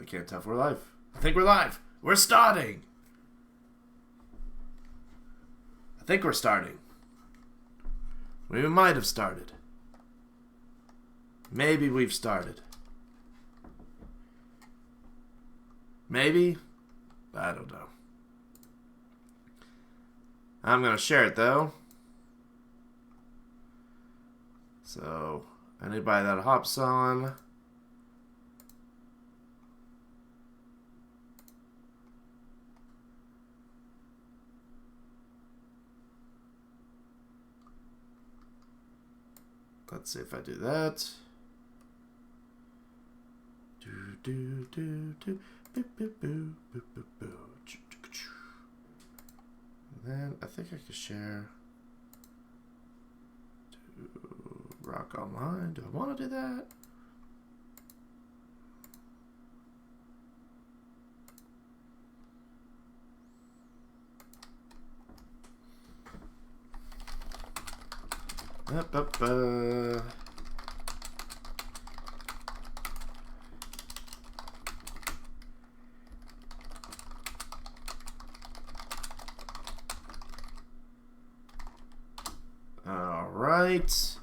can't tell if we're live. I think we're live. We're starting. I think we're starting. We might have started. Maybe we've started. Maybe? I don't know. I'm going to share it, though. So, anybody that hops on... Let's see if I do that. And then I think I could share to Rock Online. Do I want to do that? Alright.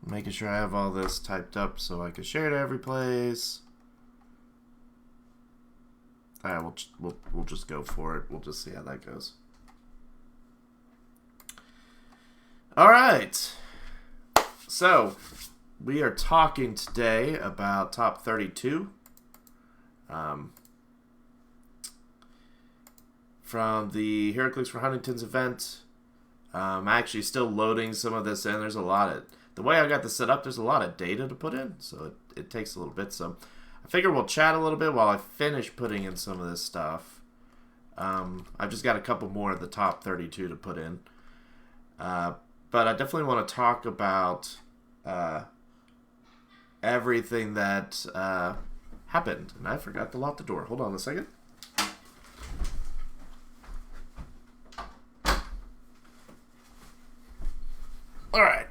Making sure I have all this typed up so I can share it to every place. Alright, we'll just go for it. We'll just see how that goes. Alright. So, we are talking today about top 32. From the Heroclix for Huntington's event. I'm actually still loading some of this in. There's a lot of... The way I got this set up, there's a lot of data to put in. So it takes a little bit. So I figure we'll chat a little bit while I finish putting in some of this stuff. I've just got a couple more of the top 32 to put in. But I definitely want to talk about everything that happened. And I forgot to lock the door. Hold on a second. Alright.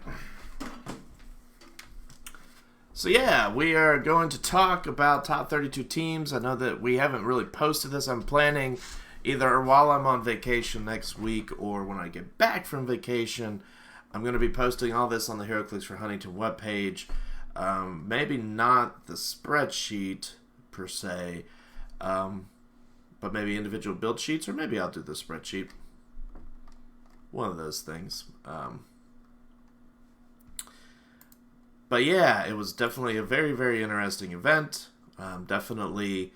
So yeah, we are going to talk about top 32 teams. I know that we haven't really posted this. I'm planning either while I'm on vacation next week or when I get back from vacation. I'm going to be posting all this on the Heroclix for Huntington webpage. Maybe not the spreadsheet per se, but maybe individual build sheets, or maybe I'll do the spreadsheet. One of those things. But yeah, it was definitely a very, very interesting event. Definitely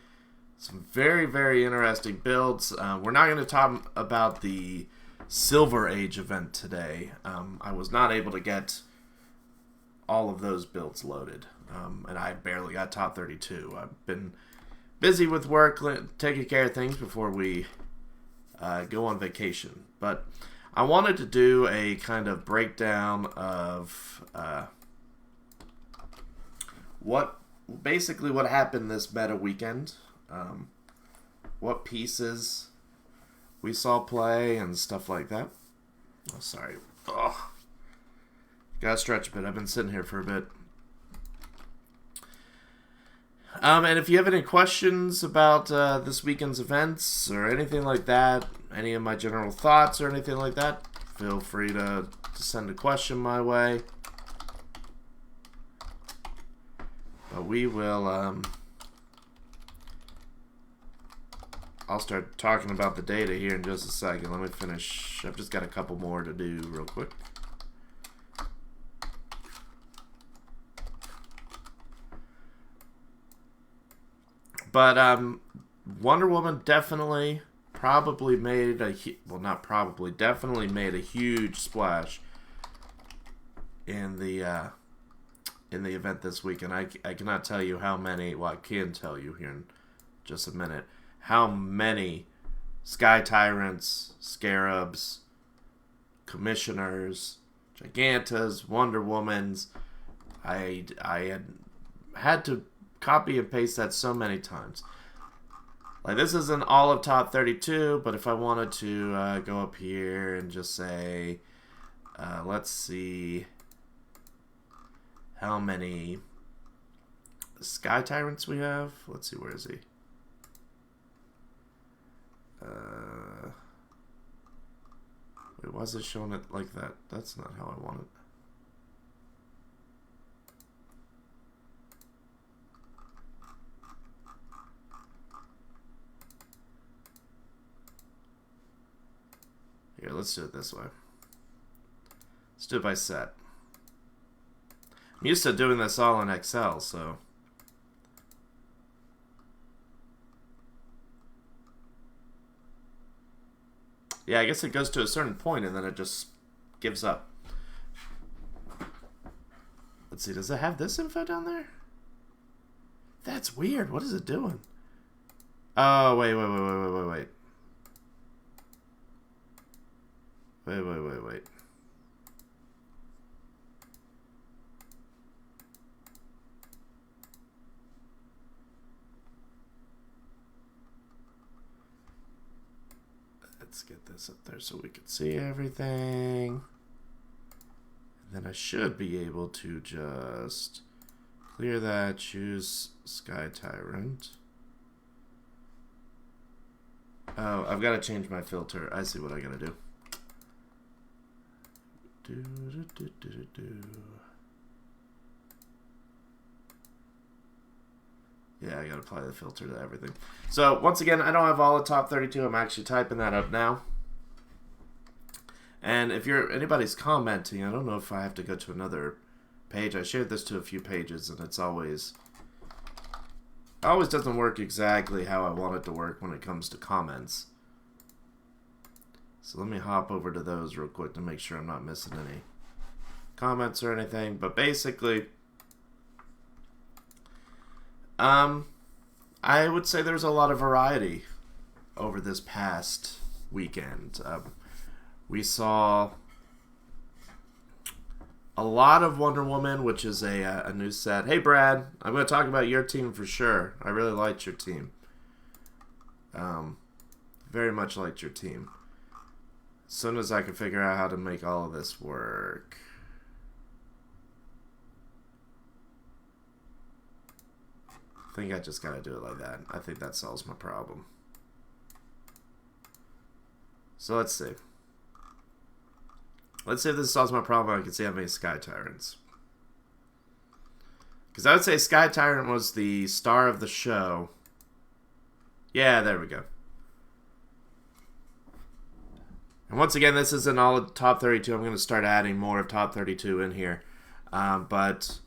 some very, very interesting builds. We're not going to talk about the Silver Age event today. I was not able to get all of those builds loaded. And I barely got top 32. I've been busy with work, taking care of things before we go on vacation. But I wanted to do a kind of breakdown of... what happened this meta weekend, what pieces we saw play and stuff like that. Oh, sorry. Oh, gotta stretch a bit. I've been sitting here for a bit. And if you have any questions about this weekend's events or anything like that, any of my general thoughts or anything like that, feel free to send a question my way. But we will, I'll start talking about the data here in just a second. Let me finish. I've just got a couple more to do real quick. But Wonder Woman definitely probably made a, well, not probably, definitely made a huge splash in the event this week, and I cannot tell you how many, well, I can tell you here in just a minute, how many Sky Tyrants, Scarabs, Commissioners, Gigantas, Wonder Womans, I had to copy and paste that so many times. Like, this isn't all of top 32, but if I wanted to go up here and just say, let's see... how many Sky Tyrants we have? Let's see, where is he? Wait, why is it showing it like that? That's not how I want it. Here, let's do it this way. Let's do it by set. I'm used to doing this all in Excel, so... Yeah, I guess it goes to a certain point and then it just gives up. Let's see, does it have this info down there? That's weird. What is it doing? Oh, wait. Wait. Let's get this up there so we can see everything. And then I should be able to just clear that, choose Sky Tyrant. Oh, I've got to change my filter. I see what I gotta do. Yeah, I gotta apply the filter to everything. So, once again, I don't have all the top 32. I'm actually typing that up now. And if anybody's commenting, I don't know if I have to go to another page. I shared this to a few pages, and it always doesn't work exactly how I want it to work when it comes to comments. So let me hop over to those real quick to make sure I'm not missing any comments or anything. But basically, I would say there's a lot of variety over this past weekend. We saw a lot of Wonder Woman, which is a new set. Hey, Brad, I'm going to talk about your team for sure. I really liked your team. Very much liked your team. As soon as I can figure out how to make all of this work. I think I just got to do it like that. I think that solves my problem. So let's see. Let's see if this solves my problem. I can see how many Sky Tyrants. Because I would say Sky Tyrant was the star of the show. Yeah, there we go. And once again, this isn't all of top 32. I'm going to start adding more of top 32 in here. But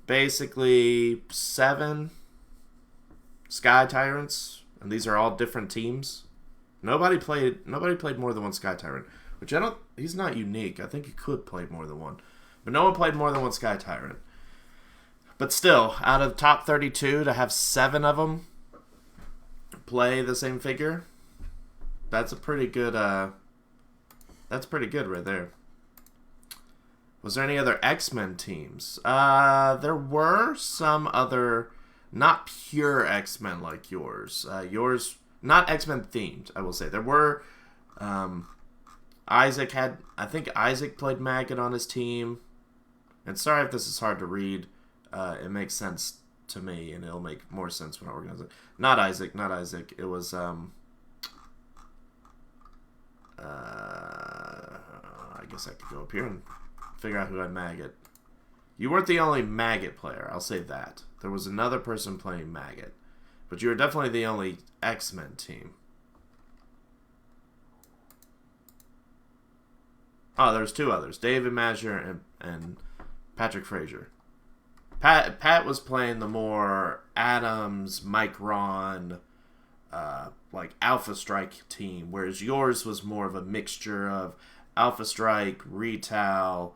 basically 7 Sky Tyrants, and these are all different teams. Nobody played more than one Sky Tyrant, which he's not unique. I think he could play more than one. But no one played more than one Sky Tyrant. But still, out of top 32 to have 7 of them play the same figure, that's a pretty good that's pretty good right there. Was there any other X-Men teams? There were some other, not pure X-Men like yours. Yours, not X-Men themed, I will say. There were, I think Isaac played Maggot on his team. And sorry if this is hard to read. It makes sense to me, and it'll make more sense when I organize it. Not Isaac. It was, I guess I could go up here and figure out who had Maggot. You weren't the only Maggot player, I'll say that. There was another person playing Maggot. But you were definitely the only X-Men team. Oh, there's 2 others. David Masher and Patrick Frazier. Pat was playing the more Adams, Mike Ron, like Alpha Strike team, whereas yours was more of a mixture of Alpha Strike, Retal,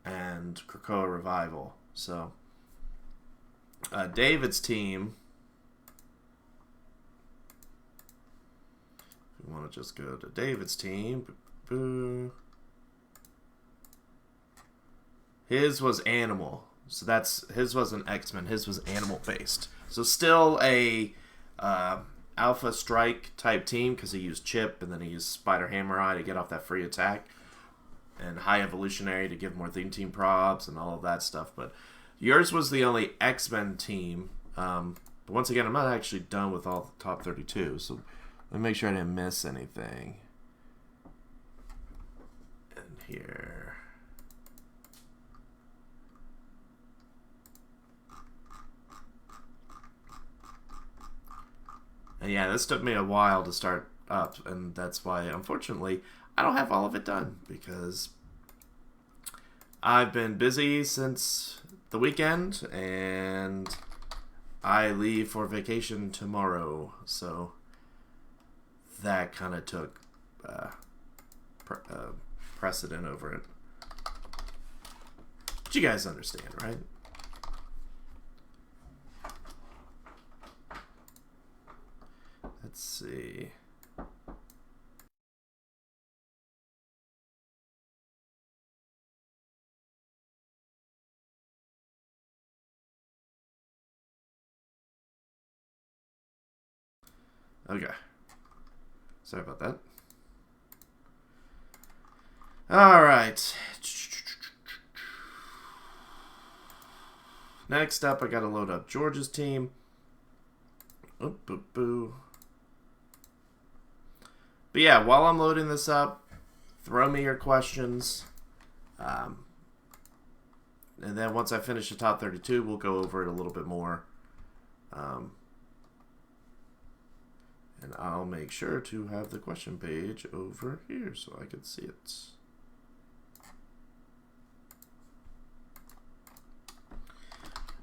and Krakoa Revival. So, David's team, if we want to just go to David's team, his was Animal. So his wasn't X-Men, his was Animal based. So still a Alpha Strike type team, because he used Chip and then he used Spider Hammer Eye to get off that free attack, and High Evolutionary to give more Theme Team props and all of that stuff. But Yours was the only X-Men team. But once again, I'm not actually done with all the top 32, so let me make sure I didn't miss anything. And here. And yeah, this took me a while to start up, and that's why, unfortunately, I don't have all of it done, because I've been busy since the weekend, and I leave for vacation tomorrow, so that kind of took precedent over it. But you guys understand, right? Let's see. Okay. Sorry about that. Alright. Next up, I gotta load up George's team. Oop, boop, boo. But yeah, while I'm loading this up, throw me your questions. And then once I finish the top 32, we'll go over it a little bit more. And I'll make sure to have the question page over here so I can see it.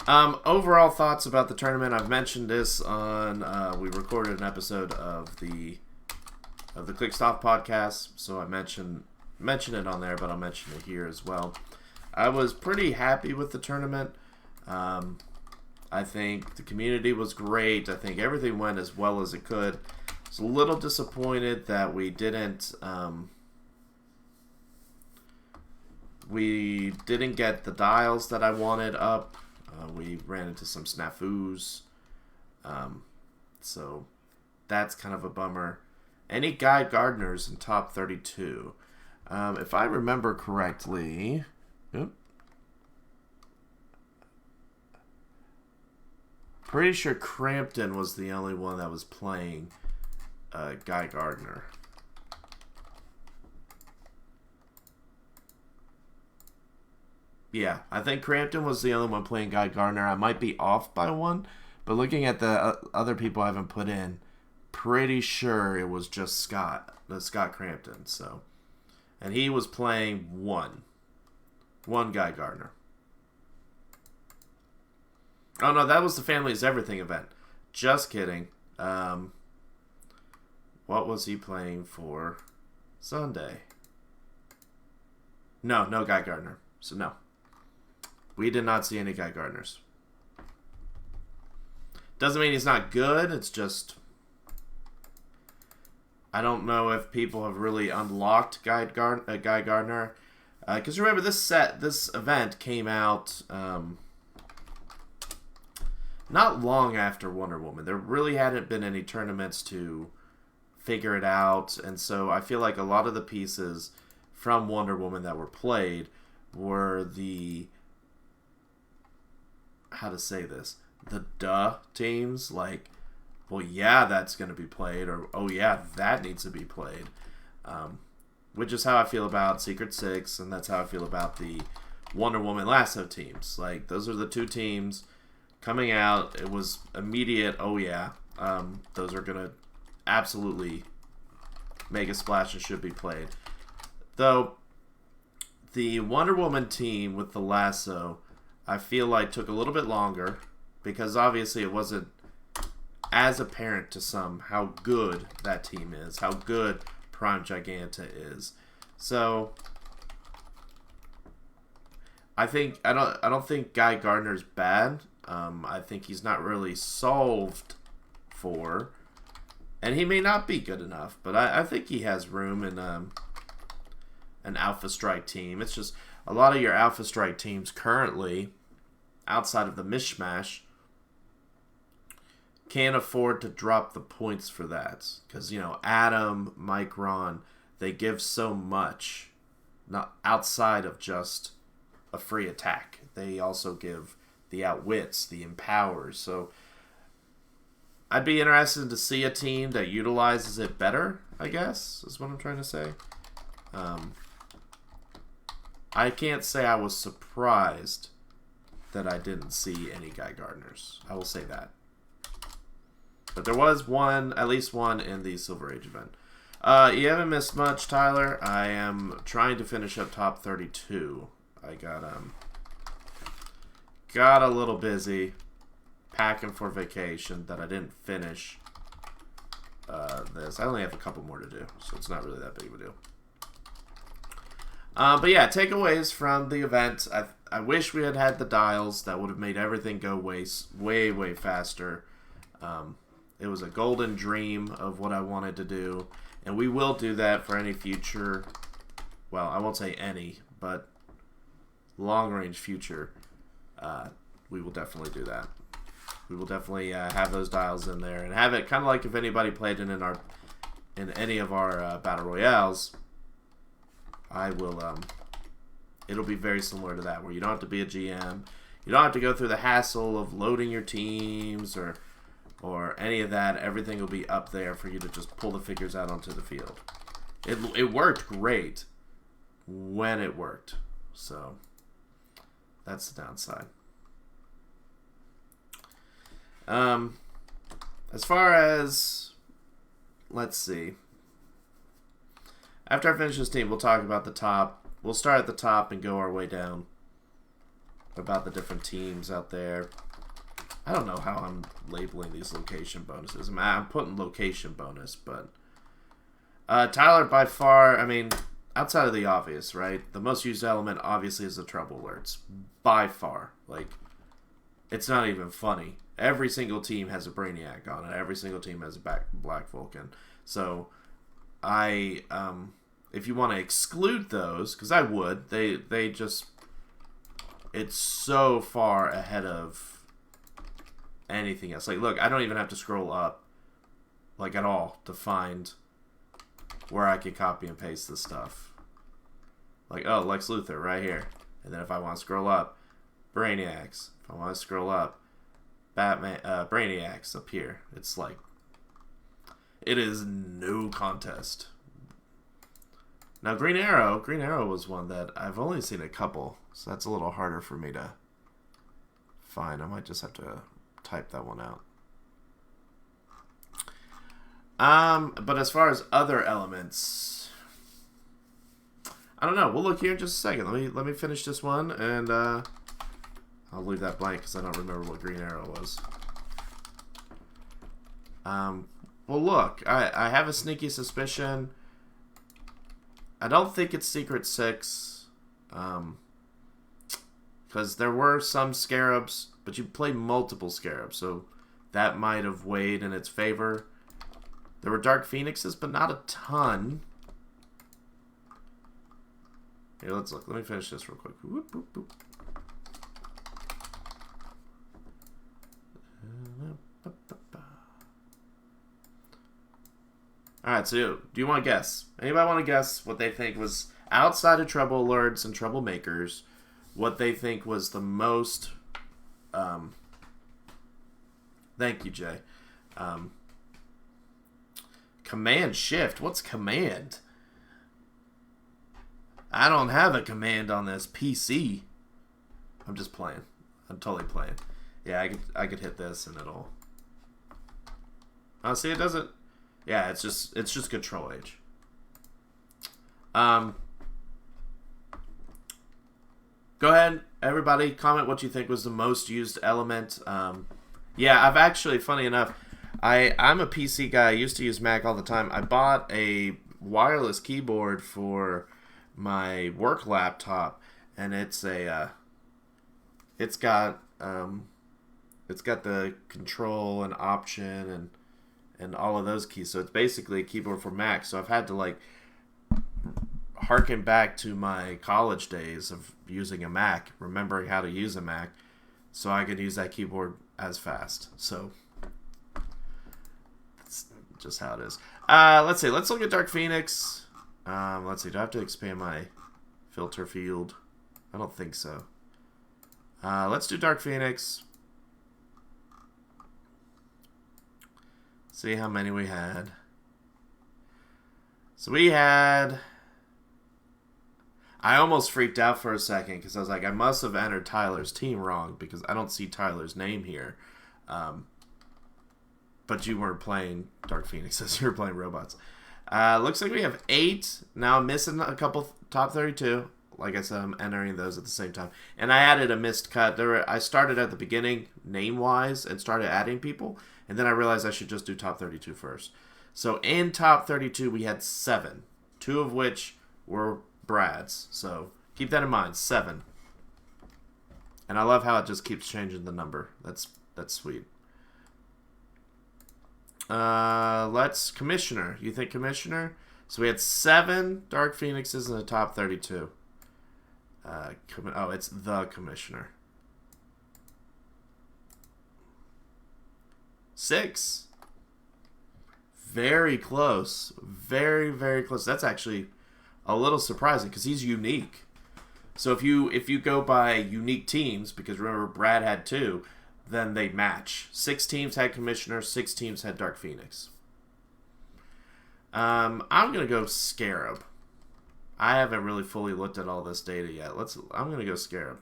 Overall thoughts about the tournament. I've mentioned this on, we recorded an episode of the Clickstop podcast, so I mentioned it on there, but I'll mention it here as well. I was pretty happy with the tournament. I think the community was great. I think everything went as well as it could. I was a little disappointed that we didn't get the dials that I wanted up. We ran into some snafus. So that's kind of a bummer. Any Guy Gardners in top 32? If I remember correctly... Pretty sure Crampton was the only one that was playing Guy Gardner. Yeah, I think Crampton was the only one playing Guy Gardner. I might be off by one, but looking at the other people I haven't put in, pretty sure it was just Scott Crampton. So, and he was playing one Guy Gardner. Oh no, that was the Family's Everything event. Just kidding. What was he playing for Sunday? No Guy Gardner. So no. We did not see any Guy Gardners. Doesn't mean he's not good, it's just... I don't know if people have really unlocked Guy Gardner. Because remember, this event came out... not long after Wonder Woman. There really hadn't been any tournaments to figure it out, and so I feel like a lot of the pieces from Wonder Woman that were played were the... how to say this? The duh teams, like, well, yeah, that's going to be played, or, oh, yeah, that needs to be played. Which is how I feel about Secret Six, and that's how I feel about the Wonder Woman Lasso teams. Like, those are the two teams... coming out, it was immediate, oh yeah, those are going to absolutely make a splash and should be played. Though, the Wonder Woman team with the Lasso, I feel like took a little bit longer, because obviously it wasn't as apparent to some how good that team is, how good Prime Giganta is. So... I don't think Guy Gardner's bad. I think he's not really solved for, and he may not be good enough, but I think he has room in an Alpha Strike team. It's just a lot of your Alpha Strike teams currently, outside of the mishmash, can't afford to drop the points for that. Because, you know, Atom, Micron, they give so much, not outside of just a free attack. They also give the outwits, the empowers. So I'd be interested to see a team that utilizes it better, I guess, is what I'm trying to say. I can't say I was surprised that I didn't see any Guy Gardners. I will say that. But there was one, at least one, in the Silver Age event. You haven't missed much, Tyler. I am trying to finish up top 32. I got a little busy packing for vacation that I didn't finish this. I only have a couple more to do, so it's not really that big of a deal. But yeah, takeaways from the event. I wish we had had the dials. That would have made everything go way faster. It was a golden dream of what I wanted to do. And we will do that for any future, well, I won't say any, but long-range future. We will definitely do that. We will definitely have those dials in there. And have it kind of like if anybody played it in any of our Battle Royales. I will, it'll be very similar to that, where you don't have to be a GM. You don't have to go through the hassle of loading your teams or any of that. Everything will be up there for you to just pull the figures out onto the field. It worked great when it worked. So that's the downside. As far as, let's see. After I finish this team, we'll talk about the top. We'll start at the top and go our way down about the different teams out there. I don't know how I'm labeling these location bonuses. I'm putting location bonus, but Tyler, by far, I mean, outside of the obvious, right? The most used element, obviously, is the trouble alerts. By far. Like, it's not even funny. Every single team has a Brainiac on it. Every single team has a Black Vulcan. So if you want to exclude those, because I would, they just, it's so far ahead of anything else. Like, look, I don't even have to scroll up, like, at all to find where I could copy and paste this stuff. Like, oh, Lex Luthor right here. And then if I want to scroll up, Brainiacs. If I want to scroll up, Batman, Brainiacs up here. It's like, it is no contest. Now, Green Arrow was one that I've only seen a couple, so that's a little harder for me to find. I might just have to type that one out. But as far as other elements, I don't know. We'll look here in just a second. Let me finish this one, and I'll leave that blank because I don't remember what Green Arrow was. Well, look, I have a sneaky suspicion. I don't think it's Secret 6, because there were some Scarabs, but you played multiple Scarabs, so that might have weighed in its favor. There were Dark Phoenixes, but not a ton. Here, let's look. Let me finish this real quick. Whoop, whoop, whoop. Alright, so do you want to guess? Anybody want to guess what they think was, outside of Trouble Alerts and Troublemakers, what they think was the most, thank you, Jay. Command Shift. What's Command? I don't have a Command on this PC. I'm just playing. I'm totally playing. Yeah, I could hit this and it'll... Oh, see, it doesn't... Yeah, it's just Control Age. Go ahead, everybody, comment what you think was the most used element. Yeah, I've actually, funny enough, I'm a PC guy. I used to use Mac all the time. I bought a wireless keyboard for my work laptop, and it's got the Control and Option and all of those keys. So it's basically a keyboard for Mac. So I've had to, like, harken back to my college days of using a Mac, remembering how to use a Mac, so I could use that keyboard as fast. So that's just how it is. Let's see. Let's look at Dark Phoenix. Let's see. Do I have to expand my filter field? I don't think so. Let's do Dark Phoenix. See how many we had. So we had... I almost freaked out for a second because I was like, I must have entered Tyler's team wrong because I don't see Tyler's name here. But you weren't playing Dark Phoenixes. You were playing robots. Looks like we have 8. Now I'm missing a couple top 32. Like I said, I'm entering those at the same time. And I added a missed cut. I started at the beginning, name-wise, and started adding people. And then I realized I should just do top 32 first. So in top 32, we had 7. 2 of which were Brad's. So keep that in mind, 7. And I love how it just keeps changing the number. That's sweet. Let's Commissioner. You think Commissioner? So we had 7 Dark Phoenixes in the top 32. It's the Commissioner. 6. Very close. Very, very close. That's actually a little surprising because he's unique. So if you go by unique teams, because remember Brad had 2, then they match. 6 teams had Commissioner, 6 teams had Dark Phoenix. I'm gonna go Scarab. I haven't really fully looked at all this data yet. I'm gonna go Scarab.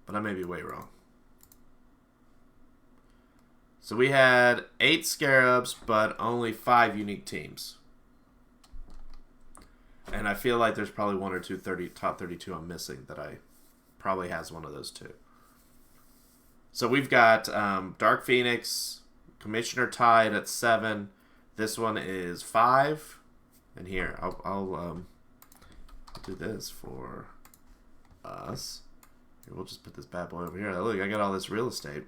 But I may be way wrong. So we had 8 Scarabs, but only 5 unique teams. And I feel like there's probably 1 or 2 top 32 I'm missing that I probably has one of those 2. So we've got Dark Phoenix, Commissioner tied at 7. This one is 5. And here, I'll do this for us. Here, we'll just put this bad boy over here. Look, I got all this real estate.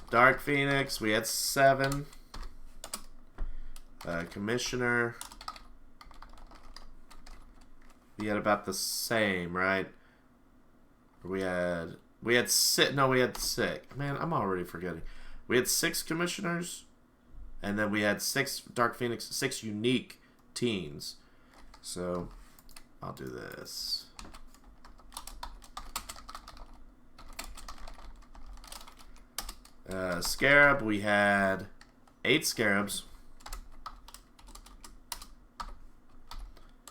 Dark Phoenix, we had 7. Commissioner, we had about the same, right? We had 6. No, we had 6. Man, I'm already forgetting. We had 6 Commissioners, and then we had 6 Dark Phoenix, 6 unique teams. So I'll do this. Scarab, we had 8 Scarabs.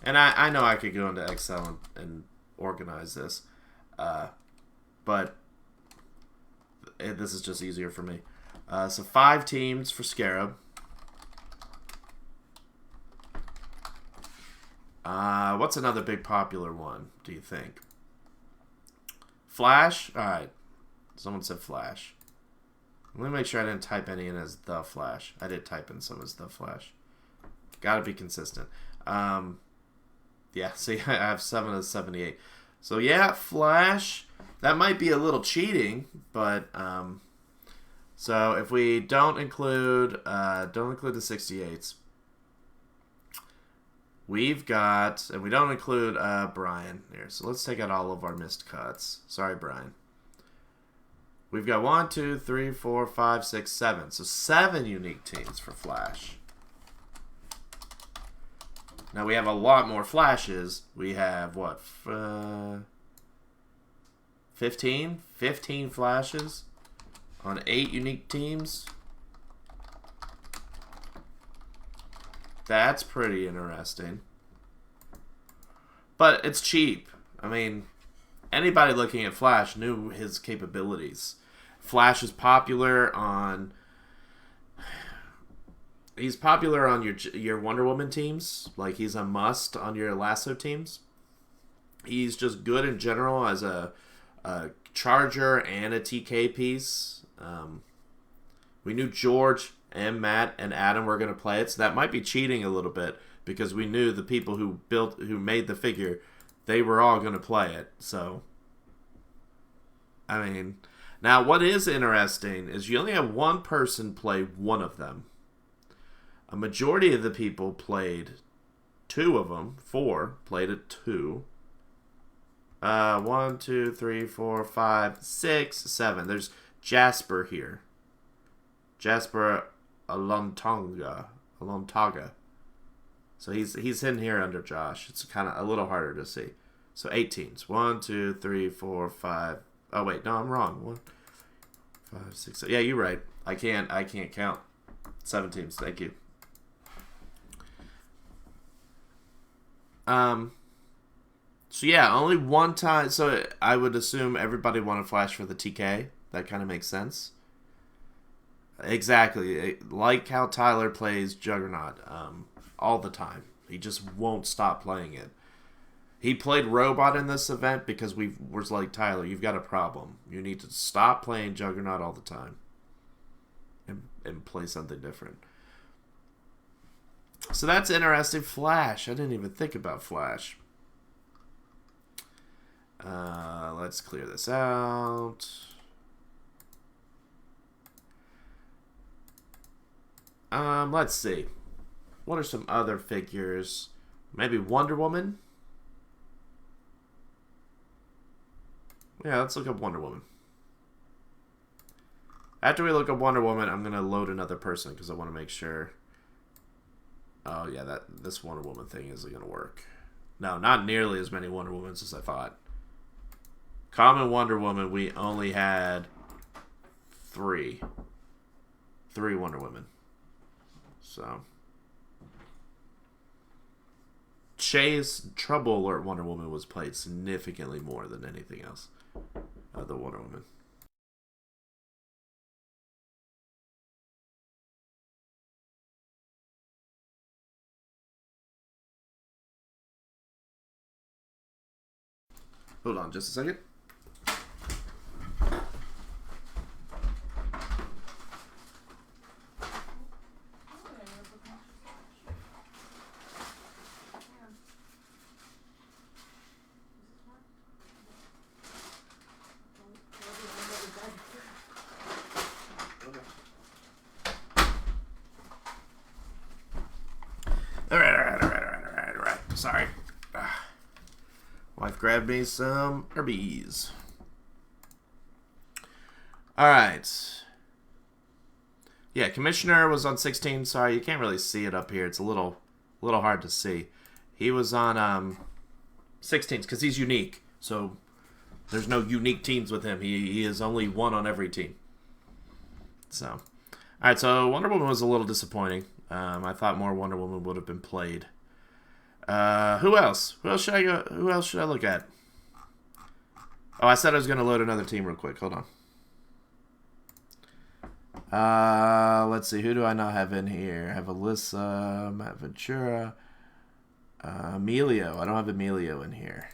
And I know I could go into Excel and organize this. But this is just easier for me. So 5 teams for Scarab. What's another big popular one, do you think? Flash? Alright. Someone said Flash. Let me make sure I didn't type any in as The Flash. I did type in some as The Flash. Gotta be consistent. Yeah, see, I have 7 as 78. So yeah, Flash. That might be a little cheating, but so if we don't include the 68s, we've got, and we don't include Brian here. So let's take out all of our missed cuts. Sorry, Brian. We've got 1, 2, 3, 4, 5, 6, 7. So 7 unique teams for Flash. Now we have a lot more Flashes. We have what? 15? 15 Flashes on 8 unique teams. That's pretty interesting. But it's cheap. I mean, anybody looking at Flash knew his capabilities. Flash is popular on... He's popular on your Wonder Woman teams. Like, he's a must on your Lasso teams. He's just good in general as a charger and a TK piece. We knew George and Matt and Adam were going to play it, so that might be cheating a little bit because we knew the people who made the figure, they were all going to play it. So, I mean, now what is interesting is you only have one person play one of them. A majority of the people played 2 of them. 4 played it 2. 1, 2, 3, 4, 5, 6, 7. There's Jasper here. Jasper Alontaga. So he's in here under Josh. It's kind of a little harder to see. So 8 teams. 1, 2, 3, 4, 5. Oh wait, no, I'm wrong. 1, 5, 6, 7. Yeah, you're right. I can't count 7 teams. Thank you. So yeah, only one time. So I would assume everybody wanted Flash for the TK. That kind of makes sense. Exactly, like how Tyler plays Juggernaut all the time. He just won't stop playing it. He played Robot in this event because we was like, Tyler, you've got a problem. You need to stop playing Juggernaut all the time and play something different. So that's interesting. Flash. I didn't even think about Flash. Let's clear this out. Let's see. What are some other figures? Maybe Wonder Woman? Yeah, let's look up Wonder Woman. After we look up Wonder Woman, I'm going to load another person because I want to make sure. Oh, yeah, this Wonder Woman thing isn't going to work. No, not nearly as many Wonder Womans as I thought. Common Wonder Woman, we only had 3. 3 Wonder Women. So. Shay's Trouble Alert Wonder Woman was played significantly more than anything else. The Wonder Woman. Hold on just a second. All right. Sorry. Wife grabbed me some Herbies. All right. Yeah, Commissioner was on 16. Sorry, you can't really see it up here. It's a little hard to see. He was on 16s because he's unique. So there's no unique teams with him. He is only one on every team. So, all right. So Wonder Woman was a little disappointing. I thought more Wonder Woman would have been played. Who else? Who else should I go? Who else should I look at? Oh, I said I was going to load another team real quick. Hold on. Let's see. Who do I not have in here? I have Alyssa, Matt Ventura, Emilio. I don't have Emilio in here.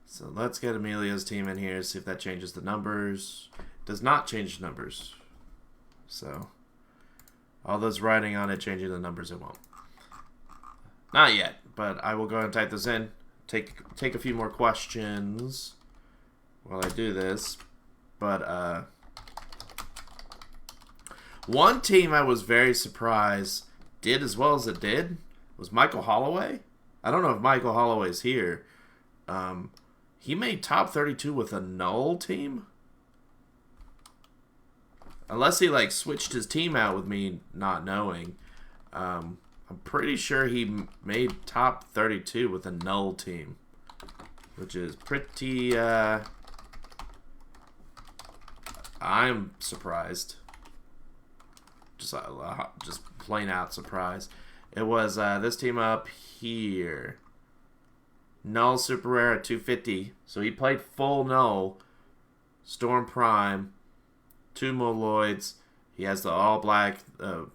So let's get Emilio's team in here, see if that changes the numbers. Does not change the numbers. So all those writing on it changing the numbers, it won't. Not yet, but I will go ahead and type this in. Take a few more questions while I do this. But one team I was very surprised did as well as it did was Michael Holloway. I don't know if Michael Holloway's here. He made top 32 with a null team. Unless he like switched his team out with me not knowing. I'm pretty sure he made top 32 with a null team. Which is pretty I'm surprised. Just plain out surprised. It was this team up here. Null Super Rare at 250. So he played full Null. Storm Prime. 2 Moloids. He has the all black, the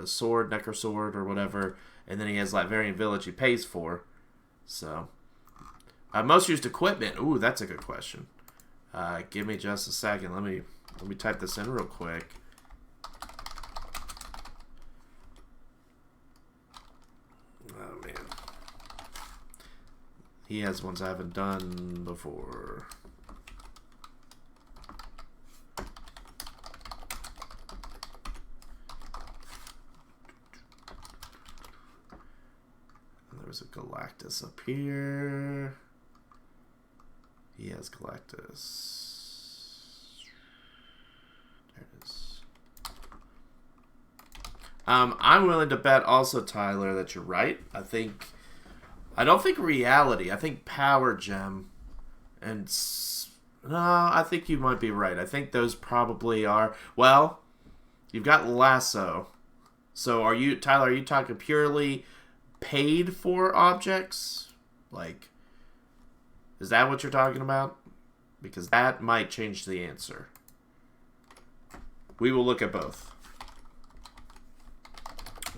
sword, Necker sword or whatever. And then he has like Variant Village he pays for. So. Most used equipment. Ooh, that's a good question. Give me just a second. Let me type this in real quick. Oh man. He has ones I haven't done before. There's a Galactus up here. He has Galactus. I'm willing to bet also, Tyler, that you're right. I don't think reality. I think power gem, and no, I think you might be right. I think those probably are. Well, you've got lasso. So are you, Tyler? Are you talking purely paid for objects? Like, is that what you're talking about? Because that might change the answer. We will look at both.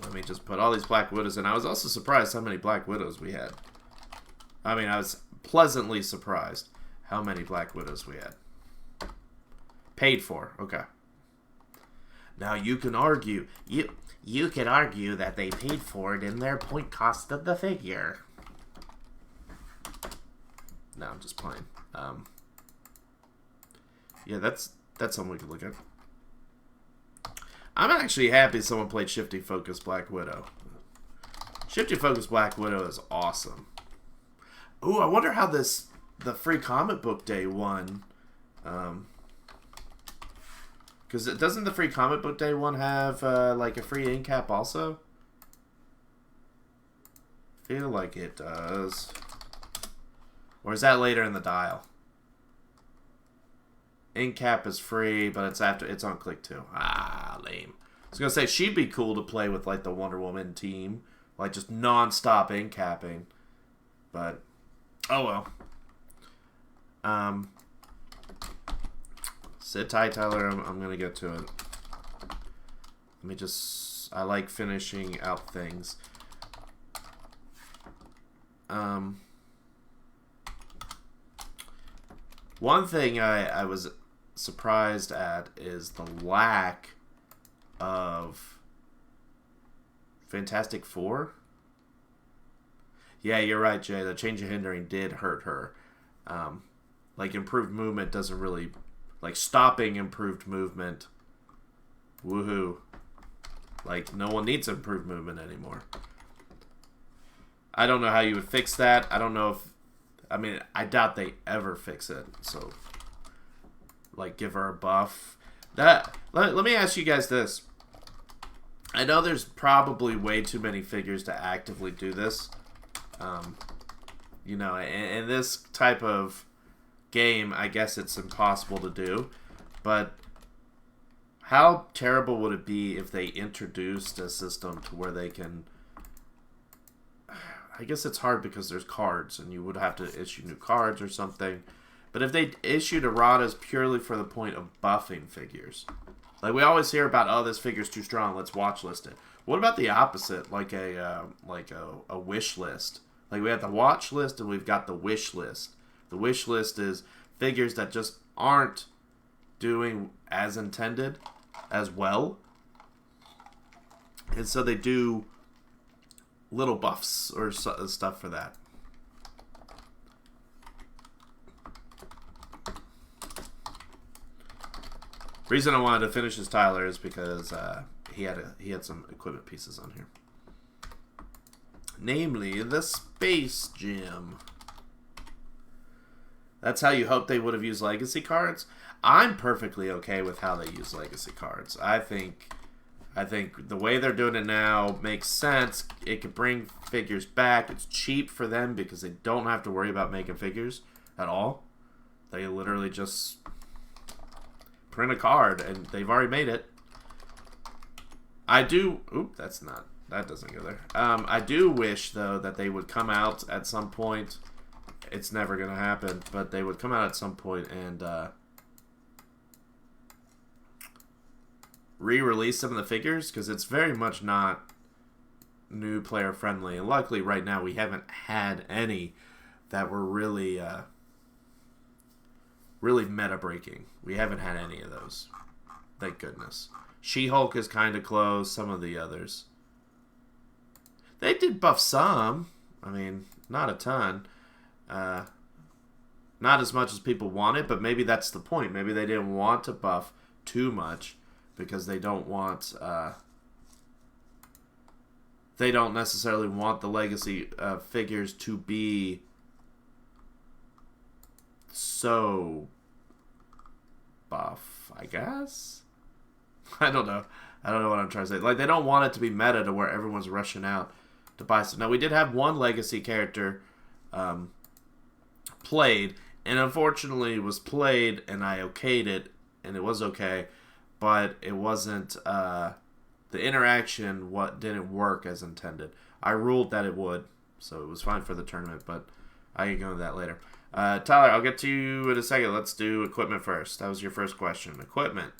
Let me just put all these Black Widows in. I was also surprised how many Black Widows we had. I mean, I was pleasantly surprised how many Black Widows we had. Paid for. Okay. Now, you can argue. You can argue that they paid for it in their point cost of the figure. No, I'm just playing. Yeah, that's something we could look at. I'm actually happy someone played Shifty Focus Black Widow. Shifty Focus Black Widow is awesome. Ooh, I wonder how the free comic book day one, because doesn't the free comic book day one have like a free ink cap also? Feel like it does. Or is that later in the dial? Ink cap is free, but it's on click too. Ah, lame. I was gonna say she'd be cool to play with like the Wonder Woman team, like just non-stop ink capping. But oh well. Sit tight, Tyler. I'm gonna get to it. Let me just. I like finishing out things. One thing I was surprised at is the lack of Fantastic Four. Yeah, you're right, Jay. The change of hindering did hurt her. Like, improved movement doesn't really... Like, stopping improved movement. Woohoo. Like, no one needs improved movement anymore. I don't know how you would fix that. I don't know if... I mean, I doubt they ever fix it. So, like, give her a buff. Let me ask you guys this. I know there's probably way too many figures to actively do this. You know, in this type of game, I guess it's impossible to do. But how terrible would it be if they introduced a system to where they can... I guess it's hard because there's cards, and you would have to issue new cards or something. But if they issued erratas purely for the point of buffing figures, like we always hear about, oh, this figure's too strong, let's watch list it. What about the opposite, like a wish list? Like we have the watch list and we've got the wish list. The wish list is figures that just aren't doing as intended as well, and so they do little buffs or stuff for that. Reason I wanted to finish this Tyler is because he had some equipment pieces on here, namely the Space Gem. That's how you hope they would have used legacy cards. I'm perfectly okay with how they use legacy cards. I think the way they're doing it now makes sense. It could bring figures back. It's cheap for them because they don't have to worry about making figures at all. They literally just print a card and they've already made it. I do... Oop, that doesn't go there. I do wish, though, that they would come out at some point. It's never going to happen, but they would come out at some point and... re-release some of the figures, because it's very much not new player friendly, and luckily right now we haven't had any that were really really meta breaking. We haven't had any of those, thank goodness. She-Hulk is kind of close. Some of the others, they did buff some. I mean, not a ton, not as much as people wanted, but maybe that's the point. Maybe they didn't want to buff too much because they don't want they don't necessarily want the legacy figures to be so buff, I guess. I don't know. I don't know what I'm trying to say. Like, they don't want it to be meta to where everyone's rushing out to buy stuff. Now, we did have one legacy character played, and unfortunately it was played, and I okayed it, and it was okay, but it wasn't, the interaction didn't work as intended. I ruled that it would, so it was fine for the tournament, but I can go into that later. Tyler, I'll get to you in a second. Let's do equipment first. That was your first question. Equipment.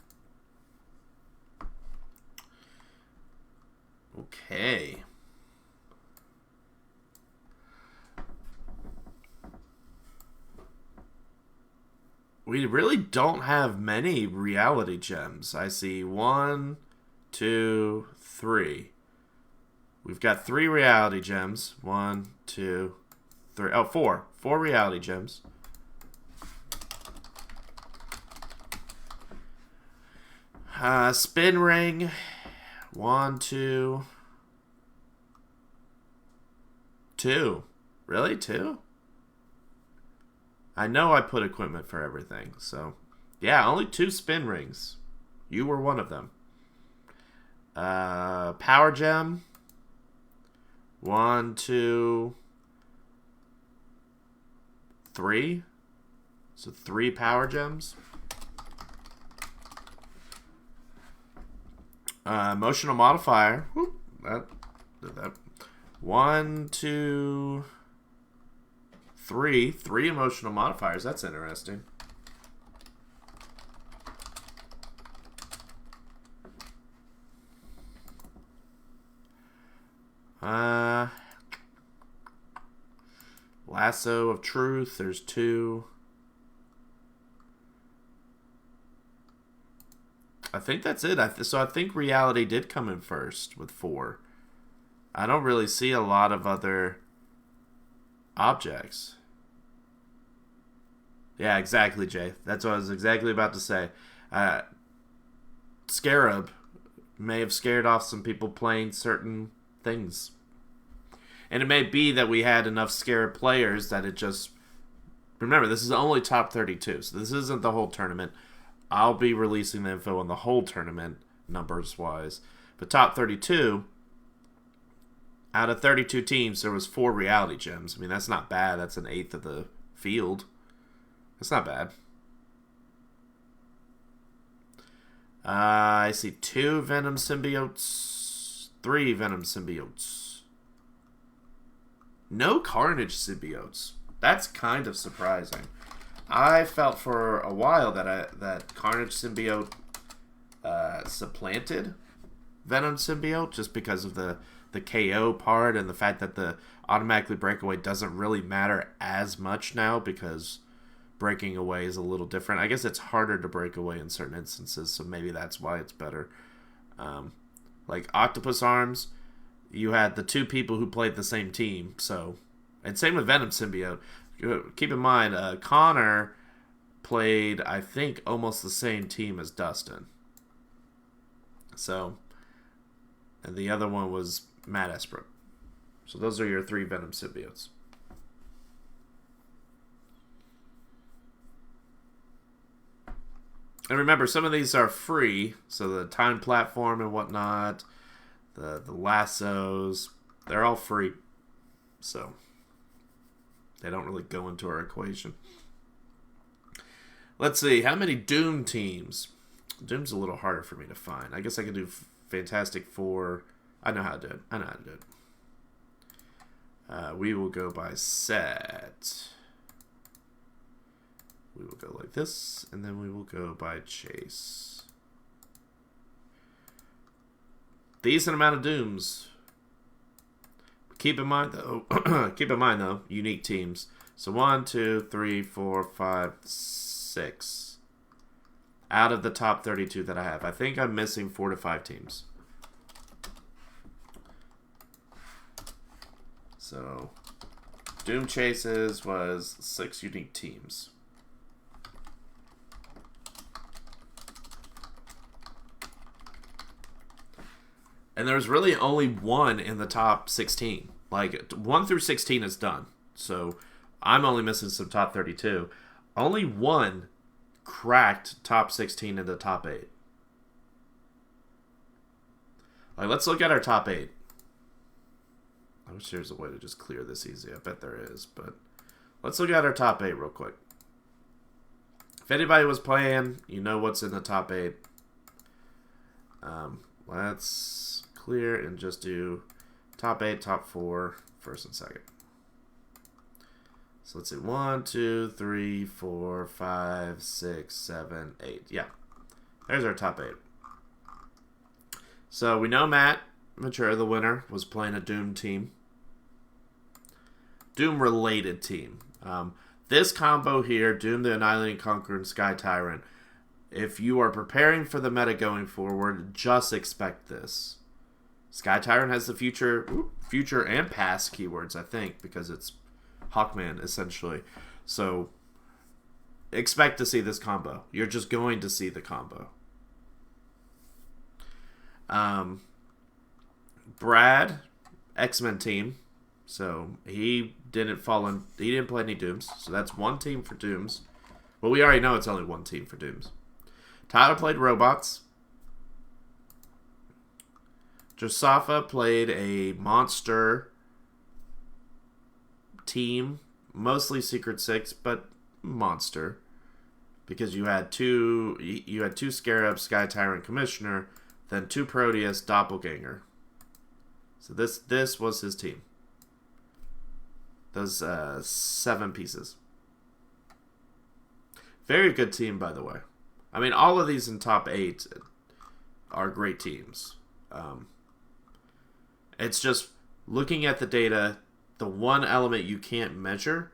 Okay. We really don't have many reality gems. I see 1, 2, 3. We've got 3 reality gems. 1, 2, 3. Oh, 4. 4 reality gems. Spin ring. 1, 2. 2. Really? 2? I know I put equipment for everything, so... Yeah, only 2 spin rings. You were one of them. Power gem. 1, 2... 3. So 3 power gems. Emotional modifier. Whoop, that did that. 1, 2, 3. 3 emotional modifiers. That's interesting. Lasso of Truth. There's 2. I think that's it. So I think reality did come in first with 4. I don't really see a lot of other objects. Yeah, exactly, Jay. That's what I was exactly about to say. Scarab may have scared off some people playing certain things. And it may be that we had enough Scarab players that it just... Remember, this is only top 32, so this isn't the whole tournament. I'll be releasing the info on the whole tournament, numbers-wise. But top 32, out of 32 teams, there was 4 reality gems. I mean, that's not bad. That's an eighth of the field. That's not bad. I see 2 Venom symbiotes, 3 Venom symbiotes. No Carnage symbiotes. That's kind of surprising. I felt for a while that Carnage symbiote supplanted Venom symbiote just because of the KO part and the fact that the automatically breakaway doesn't really matter as much now because breaking away is a little different. I guess it's harder to break away in certain instances, so maybe that's why it's better. Like Octopus Arms, you had the 2 people who played the same team, so... And same with Venom symbiote. Keep in mind, Connor played, I think, almost the same team as Dustin. So, and the other one was Matt Esbrook. So those are your 3 Venom symbiotes. And remember, some of these are free, so the time platform and whatnot, the lassos, they're all free. So, they don't really go into our equation. Let's see, how many Doom teams? Doom's a little harder for me to find. I guess I could do Fantastic Four. I know how to do it. We will go by set. We will go like this, and then we will go by chase. Decent amount of Dooms. Keep in mind though, unique teams. So 1, 2, 3, 4, 5, 6. Out of the top 32 that I have. I think I'm missing 4 to 5 teams. So, Doom Chases was 6 unique teams. And there's really only 1 in the top 16. Like, 1 through 16 is done. So, I'm only missing some top 32. Only 1 cracked top 16 into top 8. Like, let's look at our top 8. I wish there's a way to just clear this easy. I bet there is, but let's look at our top 8 real quick. If anybody was playing, you know what's in the top 8. Let's clear and just do top 8, top 4, first and second. So let's see, 1, 2, 3, 4, 5, 6, 7, 8. Yeah, there's our top 8. So we know Matt Ventura, the winner, was playing a Doom team. Doom-related team. This combo here, Doom the Annihilating Conqueror and Sky Tyrant, if you are preparing for the meta going forward, just expect this. Sky Tyrant has the future and past keywords, I think, because it's Hawkman, essentially. So, expect to see this combo. You're just going to see the combo. Brad, X-Men team. So, he didn't play any Dooms. So, that's one team for Dooms. Well, we already know it's only one team for Dooms. Tyler played robots. Josafa played a monster team, mostly Secret Six, but monster, because you had two Scarabs, Sky Tyrant, Commissioner, then 2 Proteus, Doppelganger. So this was his team. Those 7 pieces. Very good team, by the way. I mean, all of these in top 8 are great teams. It's just looking at the data, the one element you can't measure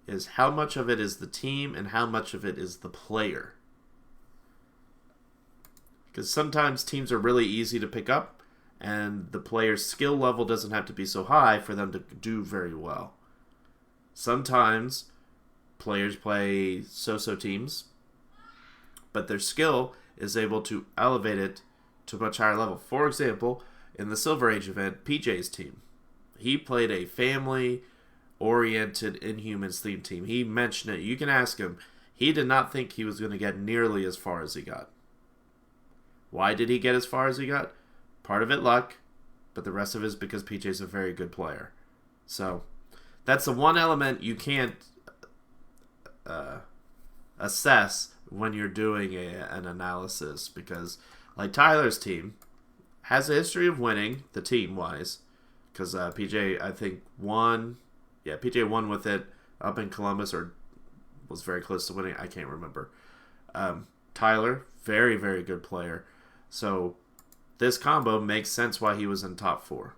is how much of it is the team and how much of it is the player. Because sometimes teams are really easy to pick up, and the player's skill level doesn't have to be so high for them to do very well. Sometimes players play so-so teams, but their skill is able to elevate it to a much higher level. For example, in the Silver Age event, PJ's team. He played a family-oriented Inhumans themed team. He mentioned it. You can ask him. He did not think he was going to get nearly as far as he got. Why did he get as far as he got? Part of it luck, but the rest of it is because PJ's a very good player. So, that's the one element you can't assess when you're doing an analysis, because like Tyler's team has a history of winning, the team-wise, because PJ, I think, won. Yeah, PJ won with it up in Columbus, or was very close to winning. I can't remember. Tyler, very, very good player. So this combo makes sense why he was in top 4.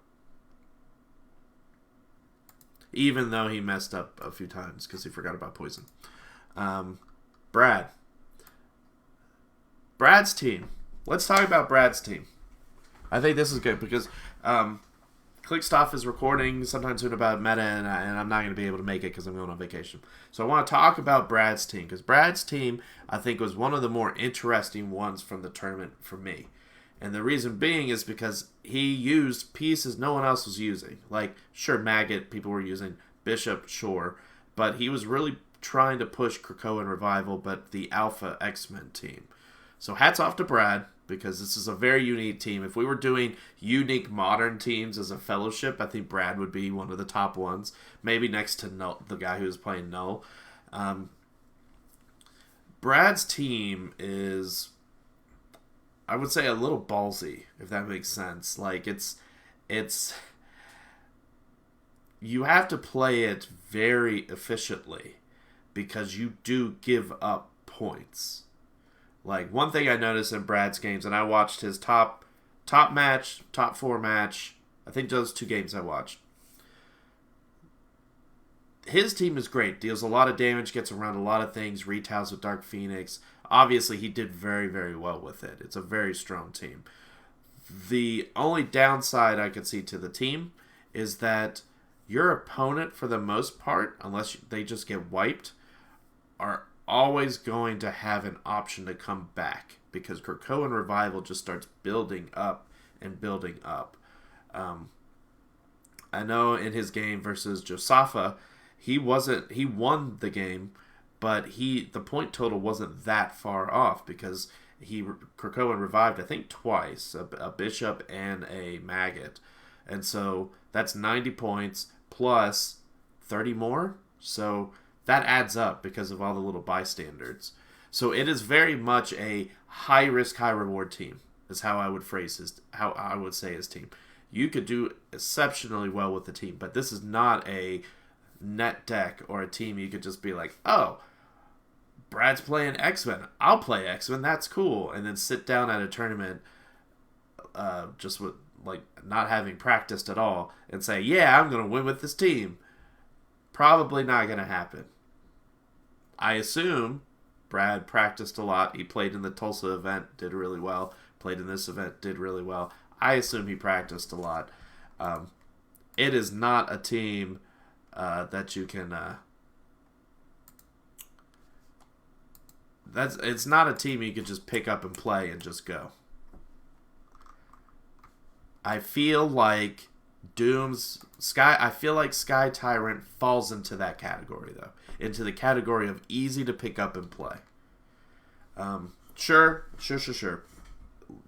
Even though he messed up a few times because he forgot about poison. Brad's team. Let's talk about Brad's team. I think this is good because Clickstuff is recording sometime soon about meta, and I'm not going to be able to make it because I'm going on vacation. So I want to talk about Brad's team, because Brad's team, I think, was one of the more interesting ones from the tournament for me. And the reason being is because he used pieces no one else was using. Like, sure, Maggot, people were using. Bishop, sure. But he was really trying to push Krakoa and Revival, but the Alpha X-Men team. So hats off to Brad, because this is a very unique team. If we were doing unique modern teams as a fellowship, I think Brad would be one of the top ones. Maybe next to Null, the guy who was playing Null. Brad's team is, I would say, a little ballsy, if that makes sense. Like, it's you have to play it very efficiently, because you do give up points. Like, one thing I noticed in Brad's games, and I watched his top match, top 4 match, I think those 2 games I watched. His team is great, deals a lot of damage, gets around a lot of things, retails with Dark Phoenix. Obviously, he did very, very well with it. It's a very strong team. The only downside I could see to the team is that your opponent, for the most part, unless they just get wiped, are always going to have an option to come back, because Krakoa and Revival just starts building up and building up. I know in his game versus Josafa, he won the game, but the point total wasn't that far off, because Krakoan revived, I think, twice, a bishop and a maggot. And so that's 90 points plus 30 more. So that adds up because of all the little bystanders. So it is very much a high risk, high reward team, is how I would how I would say his team. You could do exceptionally well with the team, but this is not a net deck or a team you could just be like, oh, Brad's playing X-Men, I'll play X-Men, that's cool, and then sit down at a tournament just with like not having practiced at all and say, yeah, I'm going to win with this team. Probably not going to happen. I assume Brad practiced a lot. He played in the Tulsa event, did really well. Played in this event, did really well. I assume he practiced a lot. It is not a team that you can... it's not a team you can just pick up and play and just go. I feel like I feel like Sky Tyrant falls into that category, though. Into the category of easy to pick up and play. Sure.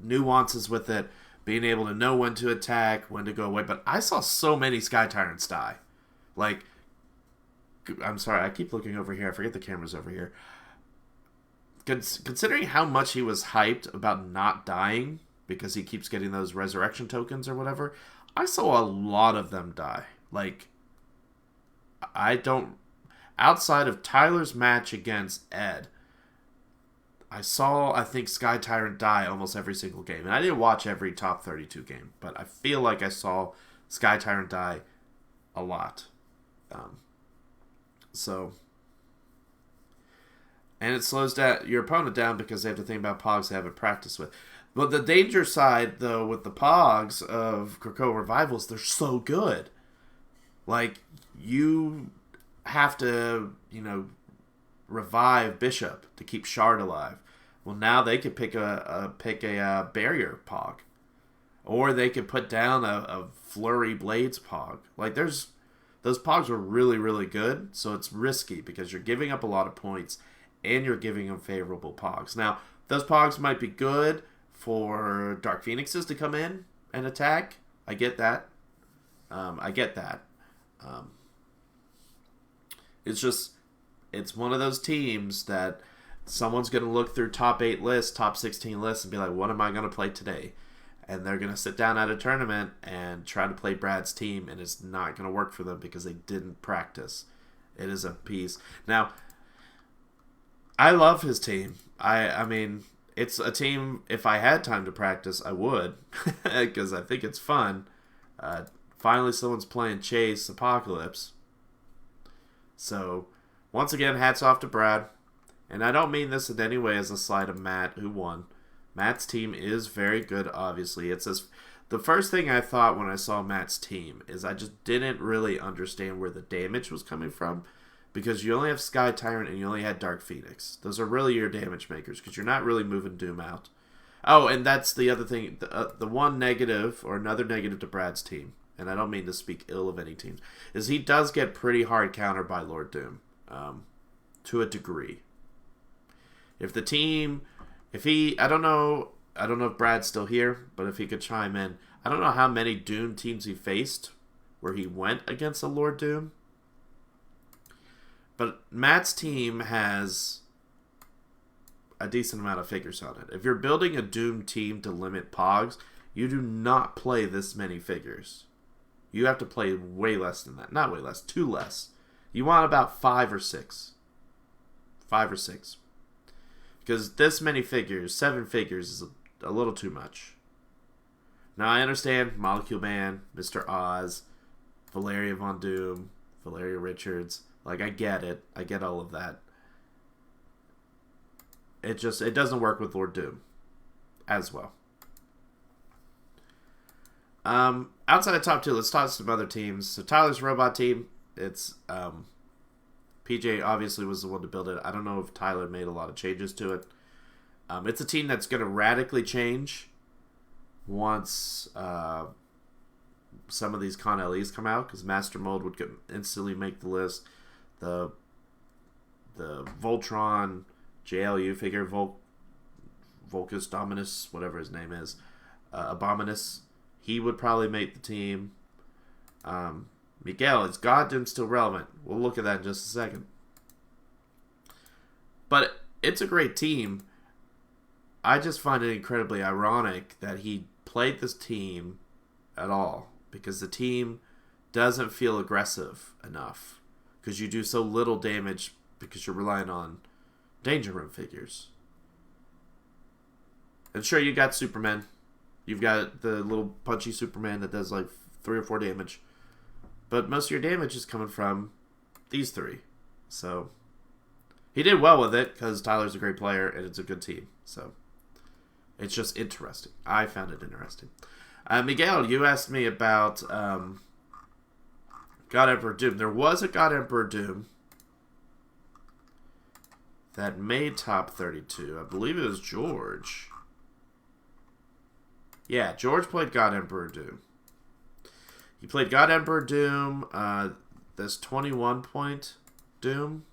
Nuances with it. Being able to know when to attack, when to go away. But I saw so many Sky Tyrants die. Like, I'm sorry, I keep looking over here. I forget the camera's over here. Considering how much he was hyped about not dying, because he keeps getting those resurrection tokens or whatever, I saw a lot of them die. Like, outside of Tyler's match against Ed, I think, Sky Tyrant die almost every single game. And I didn't watch every top 32 game, but I feel like I saw Sky Tyrant die a lot. And it slows down your opponent down because they have to think about Pogs they haven't practiced with. But the danger side, though, with the Pogs of Krakoa Revivals, they're so good. Like, you have to, revive Bishop to keep Shard alive. Well, now they could pick a barrier Pog. Or they could put down a Flurry Blades Pog. Like, those Pogs are really, really good, so it's risky because you're giving up a lot of points and you're giving them favorable Pogs. Now, those Pogs might be good for Dark Phoenixes to come in and attack. I get that. It's one of those teams that someone's going to look through top 8 lists, top 16 lists, and be like, what am I going to play today? And they're going to sit down at a tournament and try to play Brad's team, and it's not going to work for them because they didn't practice. It is a piece. Now, I love his team. I mean, it's a team, if I had time to practice, I would, because I think it's fun. Finally, someone's playing Chase Apocalypse. So, once again, hats off to Brad. And I don't mean this in any way as a slight of Matt, who won. Matt's team is very good, obviously. The first thing I thought when I saw Matt's team is I just didn't really understand where the damage was coming from. Because you only have Sky Tyrant and you only had Dark Phoenix. Those are really your damage makers because you're not really moving Doom out. Oh, and that's the other thing. The one negative, or another negative to Brad's team, and I don't mean to speak ill of any teams, is he does get pretty hard countered by Lord Doom. To a degree. If the team... I don't know if Brad's still here, but if he could chime in. I don't know how many Doom teams he faced where he went against a Lord Doom. But Matt's team has a decent amount of figures on it. If you're building a Doom team to limit Pogs, you do not play this many figures. You have to play way less than that. Not way less, 2 less. You want about 5 or 6. 5 or 6. Because this many figures, 7 figures, is a little too much. Now, I understand Molecule Man, Mr. Oz, Valeria Von Doom, Valeria Richards. Like, I get it. I get all of that. It doesn't work with Lord Doom as well. Outside of top 2, let's talk some other teams. So Tyler's robot team, it's PJ obviously was the one to build it. I don't know if Tyler made a lot of changes to it. It's a team that's going to radically change once some of these Con LEs come out, because Master Mold would instantly make the list. The Voltron JLU figure, Volcus Dominus, whatever his name is, Abominus, he would probably make the team. Miguel, is God Doom still relevant? We'll look at that in just a second. But it's a great team. I just find it incredibly ironic that he played this team at all, because the team doesn't feel aggressive enough, because you do so little damage because you're relying on Danger Room figures. And sure, you got Superman. You've got the little punchy Superman that does like 3 or 4 damage. But most of your damage is coming from these 3. So he did well with it because Tyler's a great player and it's a good team. So it's just interesting. I found it interesting. Miguel, you asked me about God Emperor Doom. There was a God Emperor Doom that made top 32. I believe it was George. Yeah, George played God Emperor Doom. He played God Emperor Doom, this 21-point Doom.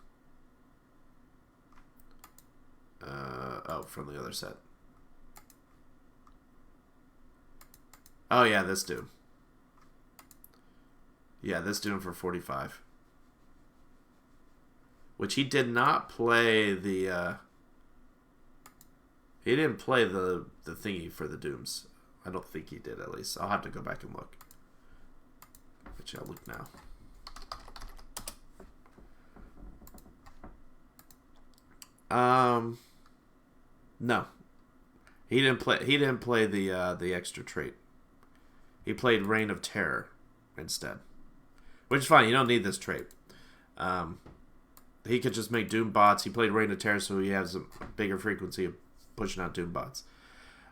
From the other set. Oh, yeah, this Doom. Yeah, this Doom for 45. Which he did not play the, he didn't play the thingy for the Dooms. I don't think he did, at least. I'll have to go back and look. Which I'll look now. No. He didn't play the extra trait. He played Reign of Terror instead. Which is fine, you don't need this trait. He could just make Doom bots. He played Reign of Terror, so he has a bigger frequency of pushing out Doom bots.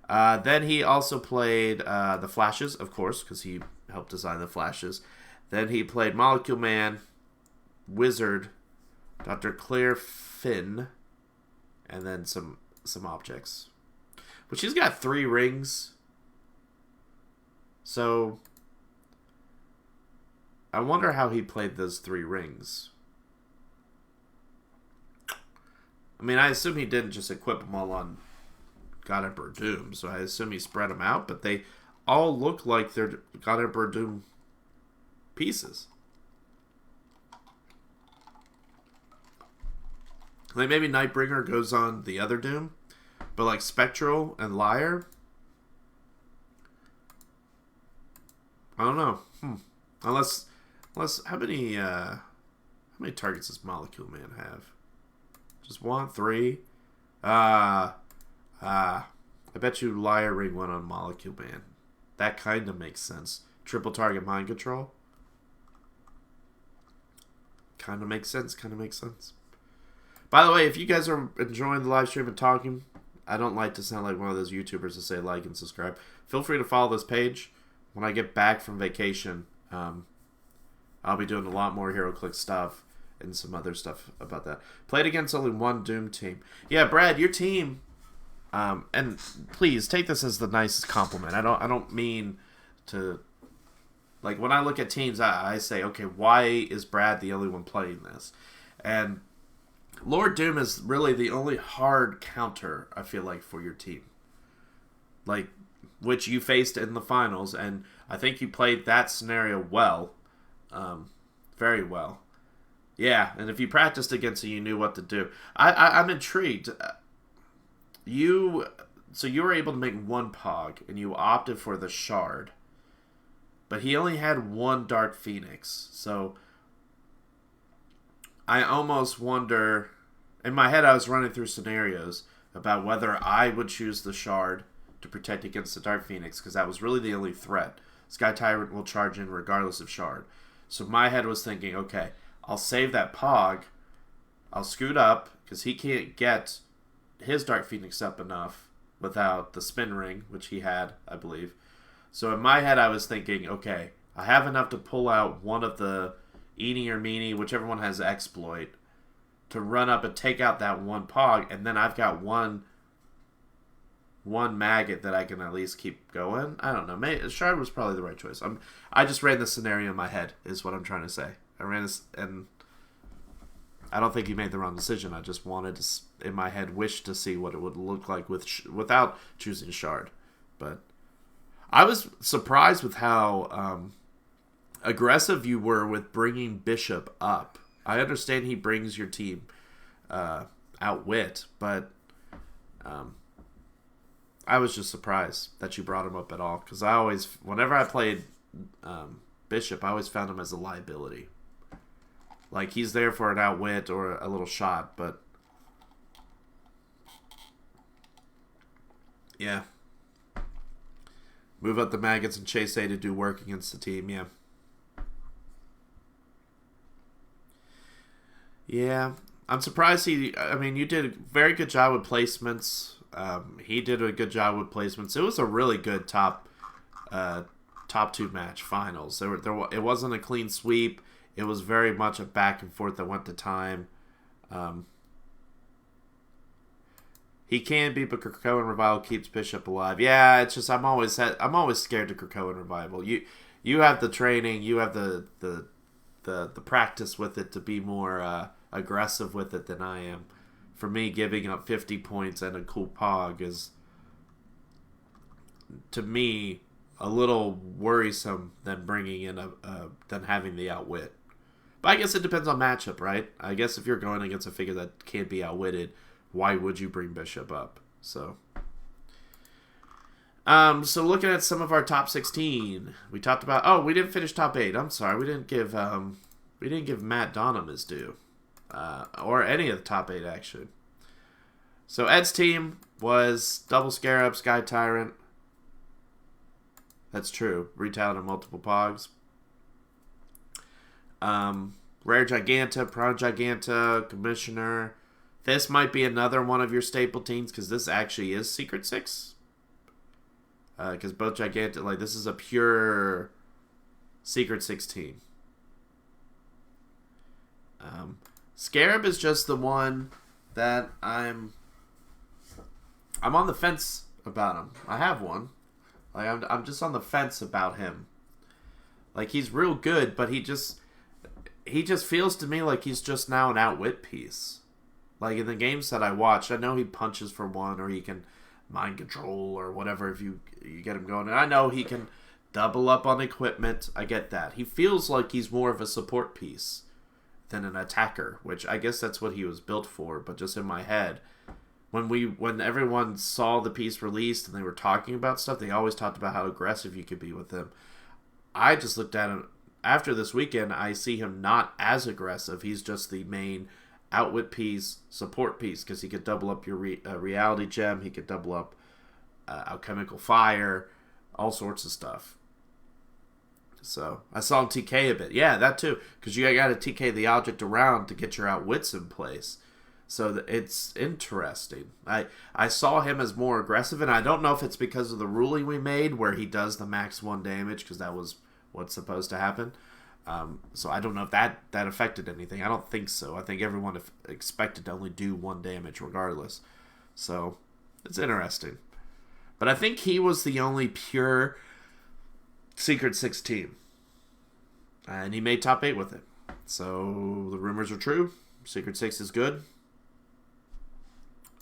Then he also played the Flashes, of course, because he helped design the Flashes. Then he played Molecule Man, Wizard, Dr. Claire Finn, and then some objects. Which he's got 3 rings. So I wonder how he played those 3 rings. I mean, I assume he didn't just equip them all on God Emperor Doom, so I assume he spread them out, but they all look like they're God Emperor Doom pieces. Like maybe Nightbringer goes on the other Doom, but like Spectral and Liar, I don't know. Unless how many targets does Molecule Man have? Just 1, 3. I bet you Liar Ring went on Molecule Man. That kind of makes sense. Triple target mind control. Kind of makes sense. By the way, if you guys are enjoying the live stream and talking, I don't like to sound like one of those YouTubers to say like and subscribe. Feel free to follow this page. When I get back from vacation, I'll be doing a lot more Heroclix stuff and some other stuff about that. Played against only one Doom team. Yeah, Brad, your team. And please take this as the nicest compliment. I don't mean to. Like when I look at teams, I say, okay, why is Brad the only one playing this? And Lord Doom is really the only hard counter, I feel like, for your team. Like, which you faced in the finals, and I think you played that scenario well. Very well. Yeah, and if you practiced against it, you knew what to do. I'm intrigued. So you were able to make 1 Pog, and you opted for the Shard. But he only had 1 Dark Phoenix, so I almost wonder. In my head, I was running through scenarios about whether I would choose the Shard to protect against the Dark Phoenix, because that was really the only threat. Sky Tyrant will charge in regardless of Shard. So my head was thinking, okay, I'll save that Pog. I'll scoot up, because he can't get his Dark Phoenix up enough without the Spin Ring, which he had, I believe. So in my head, I was thinking, okay, I have enough to pull out one of the Eenie or Meanie, whichever one has Exploit, to run up and take out that 1 Pog, and then I've got one Maggot that I can at least keep going. I don't know. Shard was probably the right choice. I just ran the scenario in my head, is what I'm trying to say. I ran this, and I don't think he made the wrong decision. I just wanted to, in my head, wish to see what it would look like without choosing Shard. But I was surprised with how aggressive you were with bringing Bishop up. I understand he brings your team outwit, but I was just surprised that you brought him up at all. Because whenever I played Bishop, I always found him as a liability. Like, he's there for an outwit or a little shot, but yeah. Move up the maggots and chase A to do work against the team, yeah. Yeah, I'm surprised you did a very good job with placements. He did a good job with placements. It was a really good top two match finals. It wasn't a clean sweep. It was very much a back and forth that went to time. He can be, but Krakoan Revival keeps Bishop alive. Yeah, it's just I'm always scared of Krakoan Revival. You have the training, you have the practice with it to be more aggressive with it than I am. For me, giving up 50 points and a cool pog is, to me, a little worrisome than bringing in than having the outwit. But I guess it depends on matchup, right? I guess if you're going against a figure that can't be outwitted, why would you bring Bishop up? So looking at some of our top 16, we talked about. We didn't finish top 8. I'm sorry, we didn't give Matt Donham his due, or any of the top 8 actually. So Ed's team was Double Scarab, Sky Tyrant. That's true. Retailed in multiple pogs. Rare Giganta, Prime Giganta, Commissioner. This might be another one of your staple teams because this actually is Secret 6. Because both Giganta, this is a pure Secret 6 team. Scarab is just the one that I'm on the fence about him. I have one. I'm just on the fence about him. He's real good, but he just feels to me like he's just now an outwit piece. In the games that I watched, I know he punches for one, or he can mind control or whatever if you get him going. And I know he can double up on equipment. I get that. He feels like he's more of a support piece than an attacker, which I guess that's what he was built for. But just in my head, when everyone saw the piece released and they were talking about stuff, they always talked about how aggressive you could be with him. I just looked at him after this weekend. I see him not as aggressive. He's just the main outwit piece, support piece, because he could double up your reality gem. He could double up alchemical fire, all sorts of stuff. So I saw him TK a bit. Yeah, that too, because you got to TK the object around to get your outwits in place. So it's interesting. I saw him as more aggressive, and I don't know if it's because of the ruling we made where he does the max 1 damage, because that was what's supposed to happen. So I don't know if that affected anything. I don't think so. I think everyone expected to only do 1 damage regardless. So it's interesting. But I think he was the only pure Secret 6 team. And he made top 8 with it. So the rumors are true. Secret 6 is good.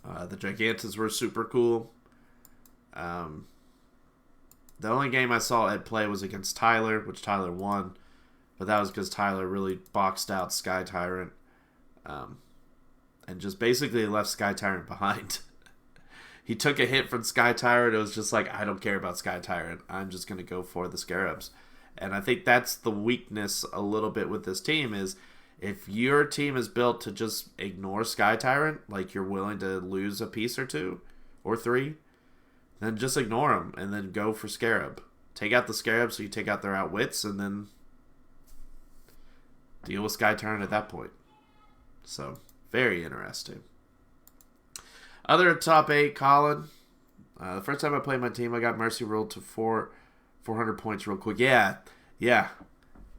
The Gigantas were super cool. The only game I saw Ed play was against Tyler, which Tyler won. But that was because Tyler really boxed out Sky Tyrant. And just basically left Sky Tyrant behind. He took a hit from Sky Tyrant. It was just like, I don't care about Sky Tyrant. I'm just going to go for the Scarabs. And I think that's the weakness a little bit with this team is if your team is built to just ignore Sky Tyrant, like you're willing to lose a piece or 2 or 3, then just ignore them and then go for Scarab. Take out the Scarab so you take out their outwits and then deal with Sky Tyrant at that point. So, very interesting. Other top 8, Colin. The first time I played my team, I got Mercy rolled to 400 points real quick. Yeah.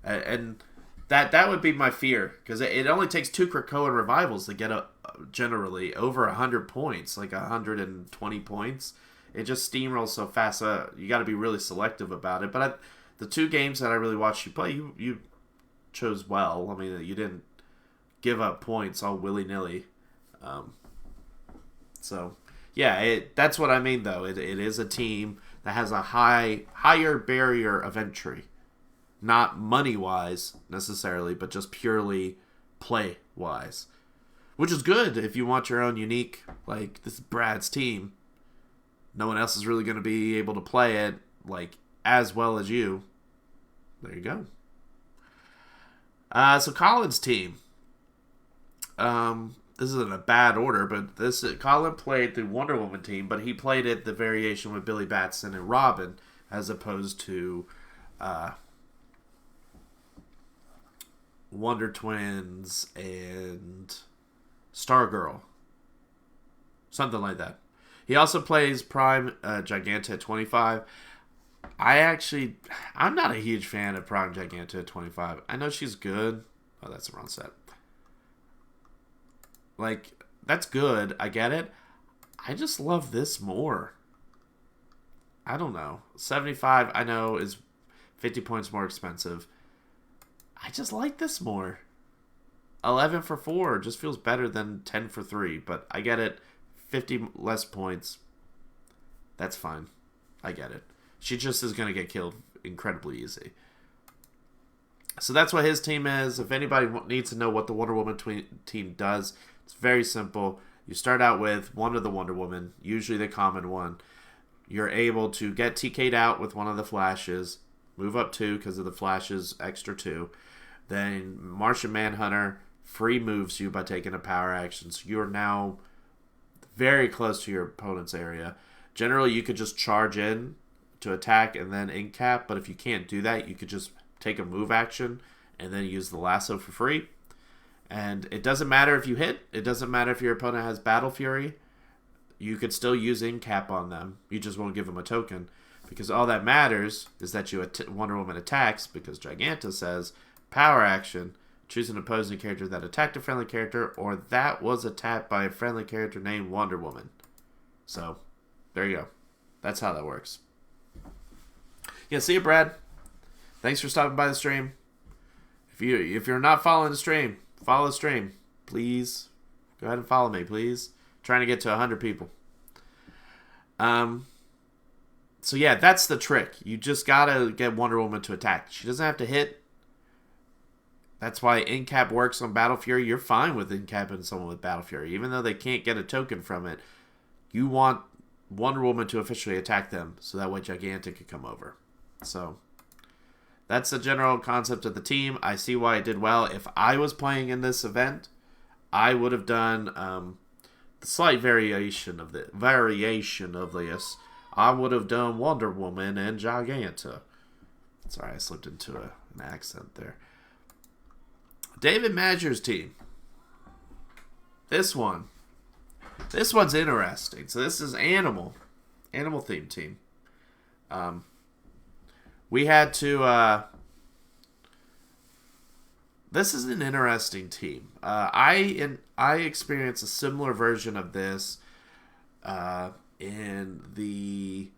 And that would be my fear, because it only takes 2 Krakoan Revivals to get generally over 100 points, like 120 points. It just steamrolls so fast. You got to be really selective about it. But the 2 games that I really watched you play, you chose well. I mean, you didn't give up points all willy-nilly. So, yeah, that's what I mean, though. It is a team that has a higher barrier of entry. Not money-wise, necessarily, but just purely play-wise. Which is good if you want your own unique, like, this is Brad's team. No one else is really going to be able to play it, like, as well as you. There you go. So Colin's team. This isn't a bad order, but Colin played the Wonder Woman team, but he played it the variation with Billy Batson and Robin, as opposed to Wonder Twins and Stargirl. Something like that. He also plays Prime Giganta at 25. I'm not a huge fan of Prime Giganta at 25. I know she's good. Oh, that's the wrong set. Like, that's good. I get it. I just love this more. I don't know. 75, I know, is 50 points more expensive. I just like this more. 11 for 4 just feels better than 10 for 3. But I get it. 50 less points. That's fine. I get it. She just is going to get killed incredibly easy. So that's what his team is. If anybody needs to know what the Wonder Woman team does, it's very simple. You start out with one of the Wonder Woman, usually the common one. You're able to get TK'd out with one of the Flashes, move up 2 because of the Flash's extra 2. Then Martian Manhunter free moves you by taking a power action. So you're now very close to your opponent's area. Generally, you could just charge in to attack and then incap, but if you can't do that, you could just take a move action and then use the lasso for free. And it doesn't matter if you hit. It doesn't matter if your opponent has Battle Fury. You could still use incap on them. You just won't give them a token. Because all that matters is that Wonder Woman attacks, because Giganta says, power action, choose an opposing character that attacked a friendly character or that was attacked by a friendly character named Wonder Woman. So, there you go. That's how that works. Yeah, see you, Brad. Thanks for stopping by the stream. If you're not following the stream, follow the stream. Please. Go ahead and follow me, please. Trying to get to 100 people. So yeah, that's the trick. You just gotta get Wonder Woman to attack. She doesn't have to hit. That's why Incap works on Battle Fury. You're fine with Incapping someone with Battle Fury. Even though they can't get a token from it, you want Wonder Woman to officially attack them, so that way Giganta can come over. So, that's the general concept of the team. I see why it did well. If I was playing in this event, I would have done the slight variation of this. I would have done Wonder Woman and Giganta. Sorry, I slipped into an accent there. David Madger's team. This one's interesting. So this is animal themed team. We had to. This is an interesting team. I experienced a similar version of this in the,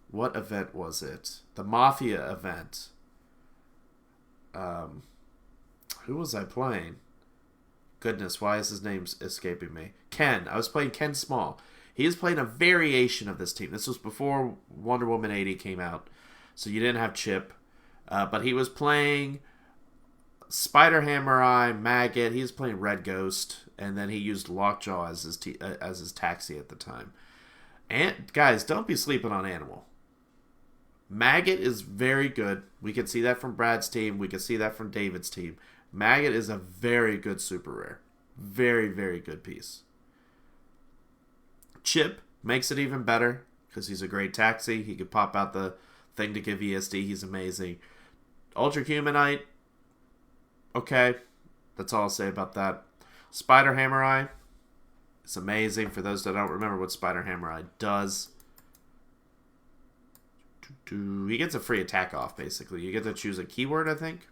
what event was it? The Mafia event. Who was I playing? Goodness, why is his name escaping me? Ken. I was playing Ken Small. He is playing a variation of this team. This was before Wonder Woman 80 came out, so you didn't have Chip. But he was playing Spider Hammer Eye, Maggot. He was playing Red Ghost, and then he used Lockjaw as his taxi at the time. And guys, don't be sleeping on Animal. Maggot is very good. We can see that from Brad's team. We can see that from David's team. Maggot is a very good super rare. Very, very good piece. Chip makes it even better because he's a great taxi. He could pop out the thing to give ESD. He's amazing. Ultra Humanite. Okay. That's all I'll say about that. Spider Hammer Eye. It's amazing. For those that don't remember what Spider Hammer Eye does. He gets a free attack off, basically. You get to choose a keyword, I think.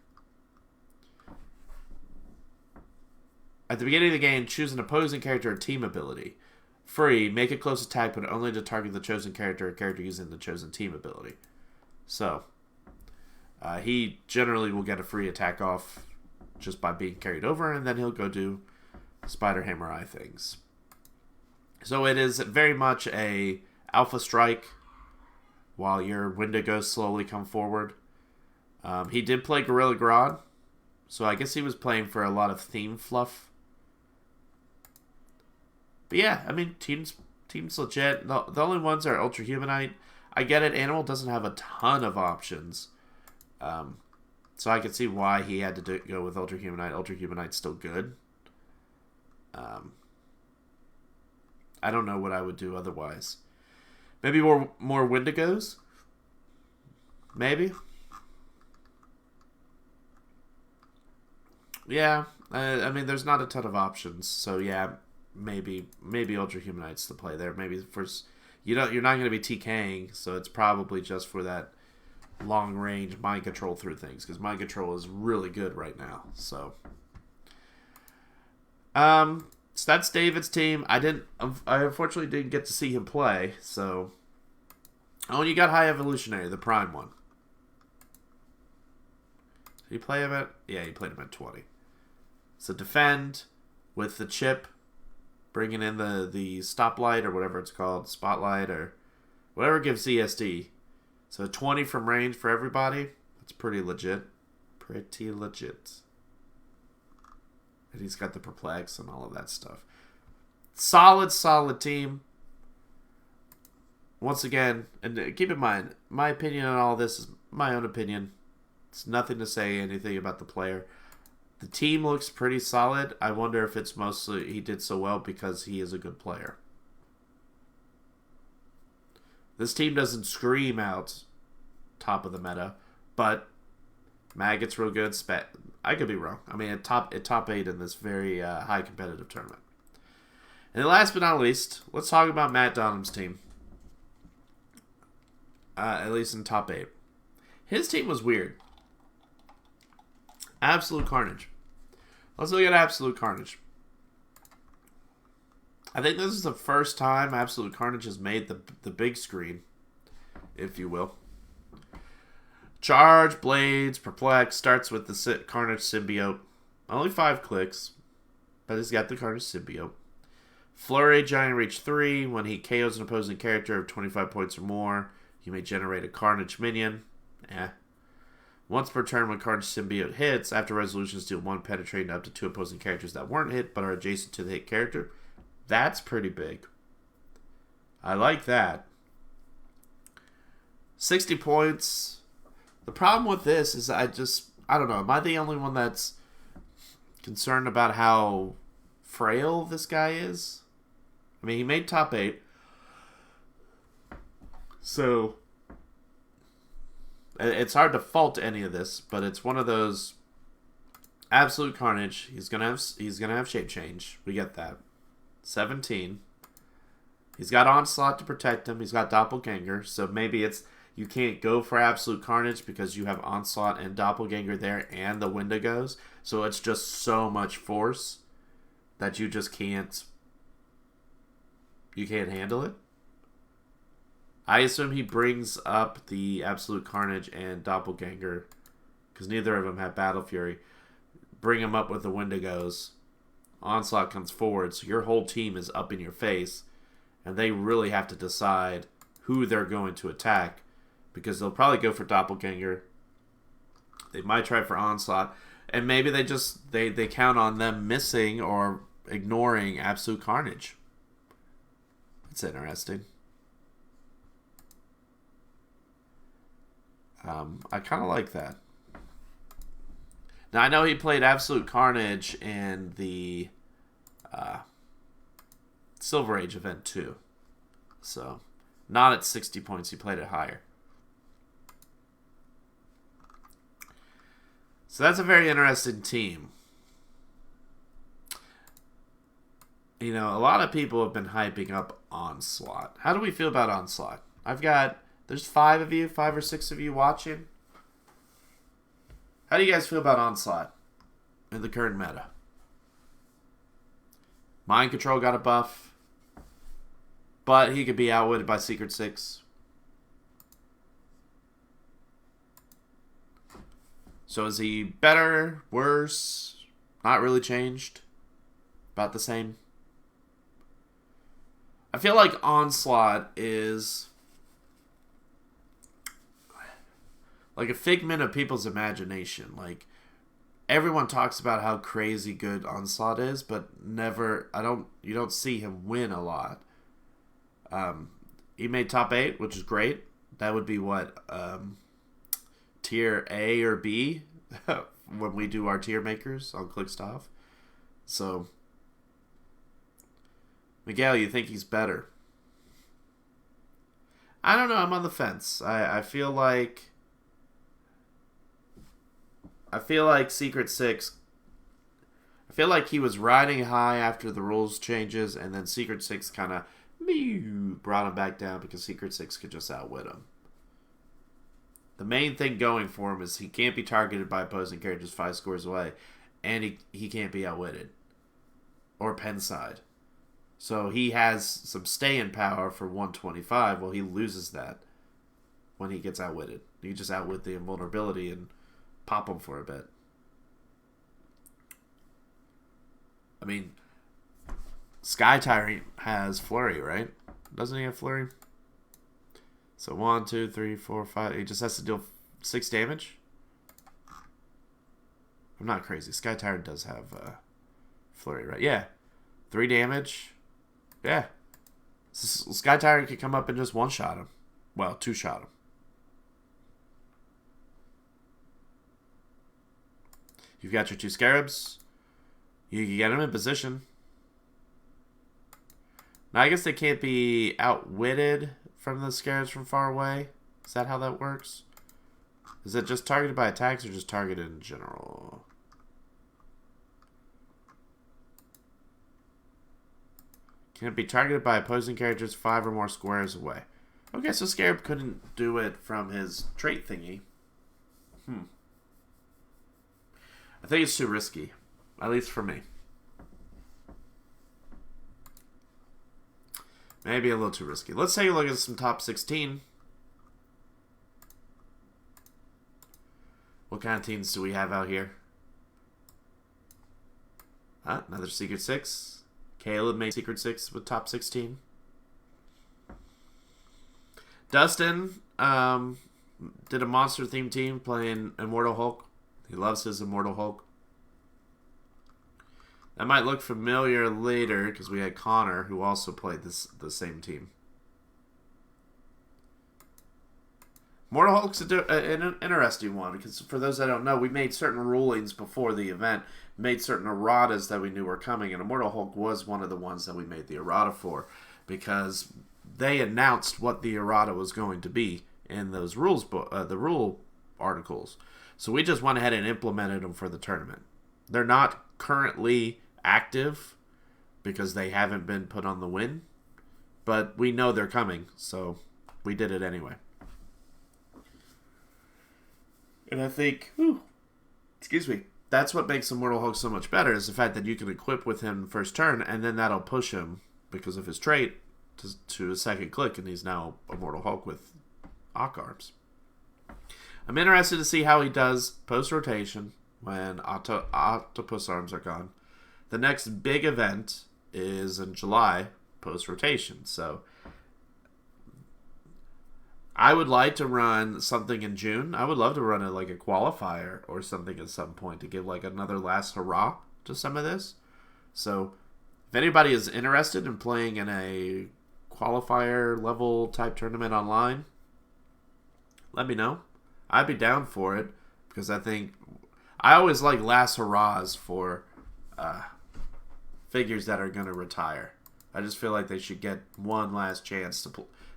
At the beginning of the game, choose an opposing character or team ability. Free, make a close attack, but only to target the chosen character or character using the chosen team ability. So, he generally will get a free attack off just by being carried over, and then he'll go do Spider Hammer Eye things. So it is very much a alpha strike while your Wendigos slowly come forward. He did play Gorilla Grodd, so I guess he was playing for a lot of theme fluff. But yeah, I mean, team's legit. The only ones are Ultra Humanite. I get it, Animal doesn't have a ton of options. So I can see why he had to go with Ultra Humanite. Ultra Humanite's still good. I don't know what I would do otherwise. Maybe more Wendigos? Maybe. Yeah, I mean, there's not a ton of options. So yeah, maybe Ultra Humanite's the play there. Maybe first, you're not going to be TKing, so it's probably just for that long range mind control through things, because mind control is really good right now. So that's David's team. I unfortunately didn't get to see him play. So you got High Evolutionary, the prime one. Did he play him at? Yeah, he played him at 20. So defend with the chip, bringing in the stoplight or whatever it's called, spotlight or whatever gives ESD. So 20 from range for everybody. That's pretty legit. Pretty legit. And he's got the perplex and all of that stuff. Solid team. Once again, and keep in mind, my opinion on all this is my own opinion. It's nothing to say anything about the player. The team looks pretty solid. I wonder if it's mostly he did so well because he is a good player. This team doesn't scream out top of the meta, but Maggot's real good. I could be wrong. I mean, top 8 in this very high competitive tournament. And last but not least, let's talk about Matt Donham's team. At least in top 8. His team was weird. Absolute Carnage. Let's look at Absolute Carnage. I think this is the first time Absolute Carnage has made the big screen, if you will. Charge, Blades, Perplex, starts with the Carnage Symbiote. Only 5 clicks, but he's got the Carnage Symbiote. Flurry, Giant Reach 3. When he KOs an opposing character of 25 points or more, you may generate a Carnage minion. Once per turn when Carnage Symbiote hits, after resolutions deal 1 penetrating up to 2 opposing characters that weren't hit but are adjacent to the hit character. That's pretty big. I like that. 60 points. The problem with this is I don't know. Am I the only one that's concerned about how frail this guy is? I mean, he made top 8. So it's hard to fault any of this, but it's one of those Absolute Carnage. He's gonna have shape change. We get that. 17. He's got Onslaught to protect him. He's got Doppelganger, so maybe you can't go for Absolute Carnage because you have Onslaught and Doppelganger there and the Wendigos. So it's just so much force that you just can't handle it. I assume he brings up the Absolute Carnage and Doppelganger because neither of them have Battle Fury. Bring him up with the Wendigos. Onslaught comes forward, so your whole team is up in your face, and they really have to decide who they're going to attack because they'll probably go for Doppelganger. They might try for Onslaught, and maybe they count on them missing or ignoring Absolute Carnage. It's interesting. I kind of like that. Now, I know he played Absolute Carnage in the Silver Age event too. So, not at 60 points. He played it higher. So that's a very interesting team. You know, a lot of people have been hyping up Onslaught. How do we feel about Onslaught? There's 5 or 6 of you watching. How do you guys feel about Onslaught in the current meta? Mind Control got a buff, but he could be outwitted by Secret 6. So is he better, worse, not really changed, about the same? I feel like Onslaught is like a figment of people's imagination. Like, everyone talks about how crazy good Onslaught is, but you don't see him win a lot. He made top 8, which is great. That would be what, tier A or B when we do our tier makers on Clickstuff. So, Miguel, you think he's better? I don't know. I'm on the fence. I feel like Secret Six. I feel like he was riding high after the rules changes, and then Secret Six kind of brought him back down because Secret Six could just outwit him. The main thing going for him is he can't be targeted by opposing characters 5 scores away, and he can't be outwitted or pen side. So he has some staying power for 125. Well, he loses that when he gets outwitted. You just outwit the invulnerability and pop him for a bit. I mean, Sky Tyrant has Flurry, right? Doesn't he have Flurry? So 1, 2, 3, 4, 5. He just has to deal 6 damage. I'm not crazy. Sky Tyrant does have Flurry, right? Yeah. 3 damage. Yeah. Sky Tyrant could come up and just one-shot him. Well, 2-shot him. You've got your 2 Scarabs. You can get them in position. Now, I guess they can't be outwitted from the Scarabs from far away. Is that how that works? Is it just targeted by attacks or just targeted in general? Can it be targeted by opposing characters 5 or more squares away? Okay, so Scarab couldn't do it from his trait thingy. I think it's too risky. At least for me. Maybe a little too risky. Let's take a look at some top 16. What kind of teams do we have out here? Another Secret 6. Caleb made Secret 6 with top 16. Dustin did a monster theme team playing Immortal Hulk. He loves his Immortal Hulk. That might look familiar later because we had Connor who also played the same team. Immortal Hulk's an interesting one because for those that don't know, we made certain rulings before the event, made certain erratas that we knew were coming, and Immortal Hulk was one of the ones that we made the errata for because they announced what the errata was going to be in those rules, the rule articles. So we just went ahead and implemented them for the tournament. They're not currently active because they haven't been put on the win, but we know they're coming, so we did it anyway. And I think, excuse me, that's what makes Immortal Hulk so much better is the fact that you can equip with him first turn, and then that'll push him, because of his trait, to a second click, and he's now Immortal Hulk with Ock Arms. I'm interested to see how he does post-rotation when Octopus Arms are gone. The next big event is in July, post-rotation. So I would like to run something in June. I would love to run a qualifier or something at some point to give another last hurrah to some of this. So if anybody is interested in playing in a qualifier level type tournament online, let me know. I'd be down for it because I think I always like last hurrahs for figures that are going to retire. I just feel like they should get one last chance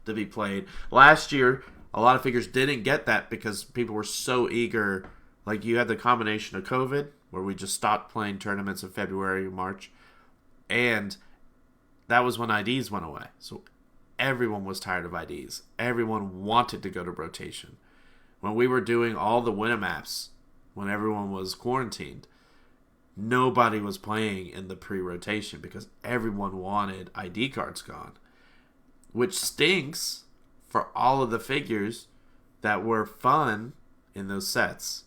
to be played. Last year, a lot of figures didn't get that because people were so eager. Like, you had the combination of COVID, where we just stopped playing tournaments in February and March, and that was when IDs went away. So everyone was tired of IDs. Everyone wanted to go to rotation. When we were doing all the Winamaps, when everyone was quarantined, nobody was playing in the pre-rotation because everyone wanted ID cards gone. Which stinks for all of the figures that were fun in those sets.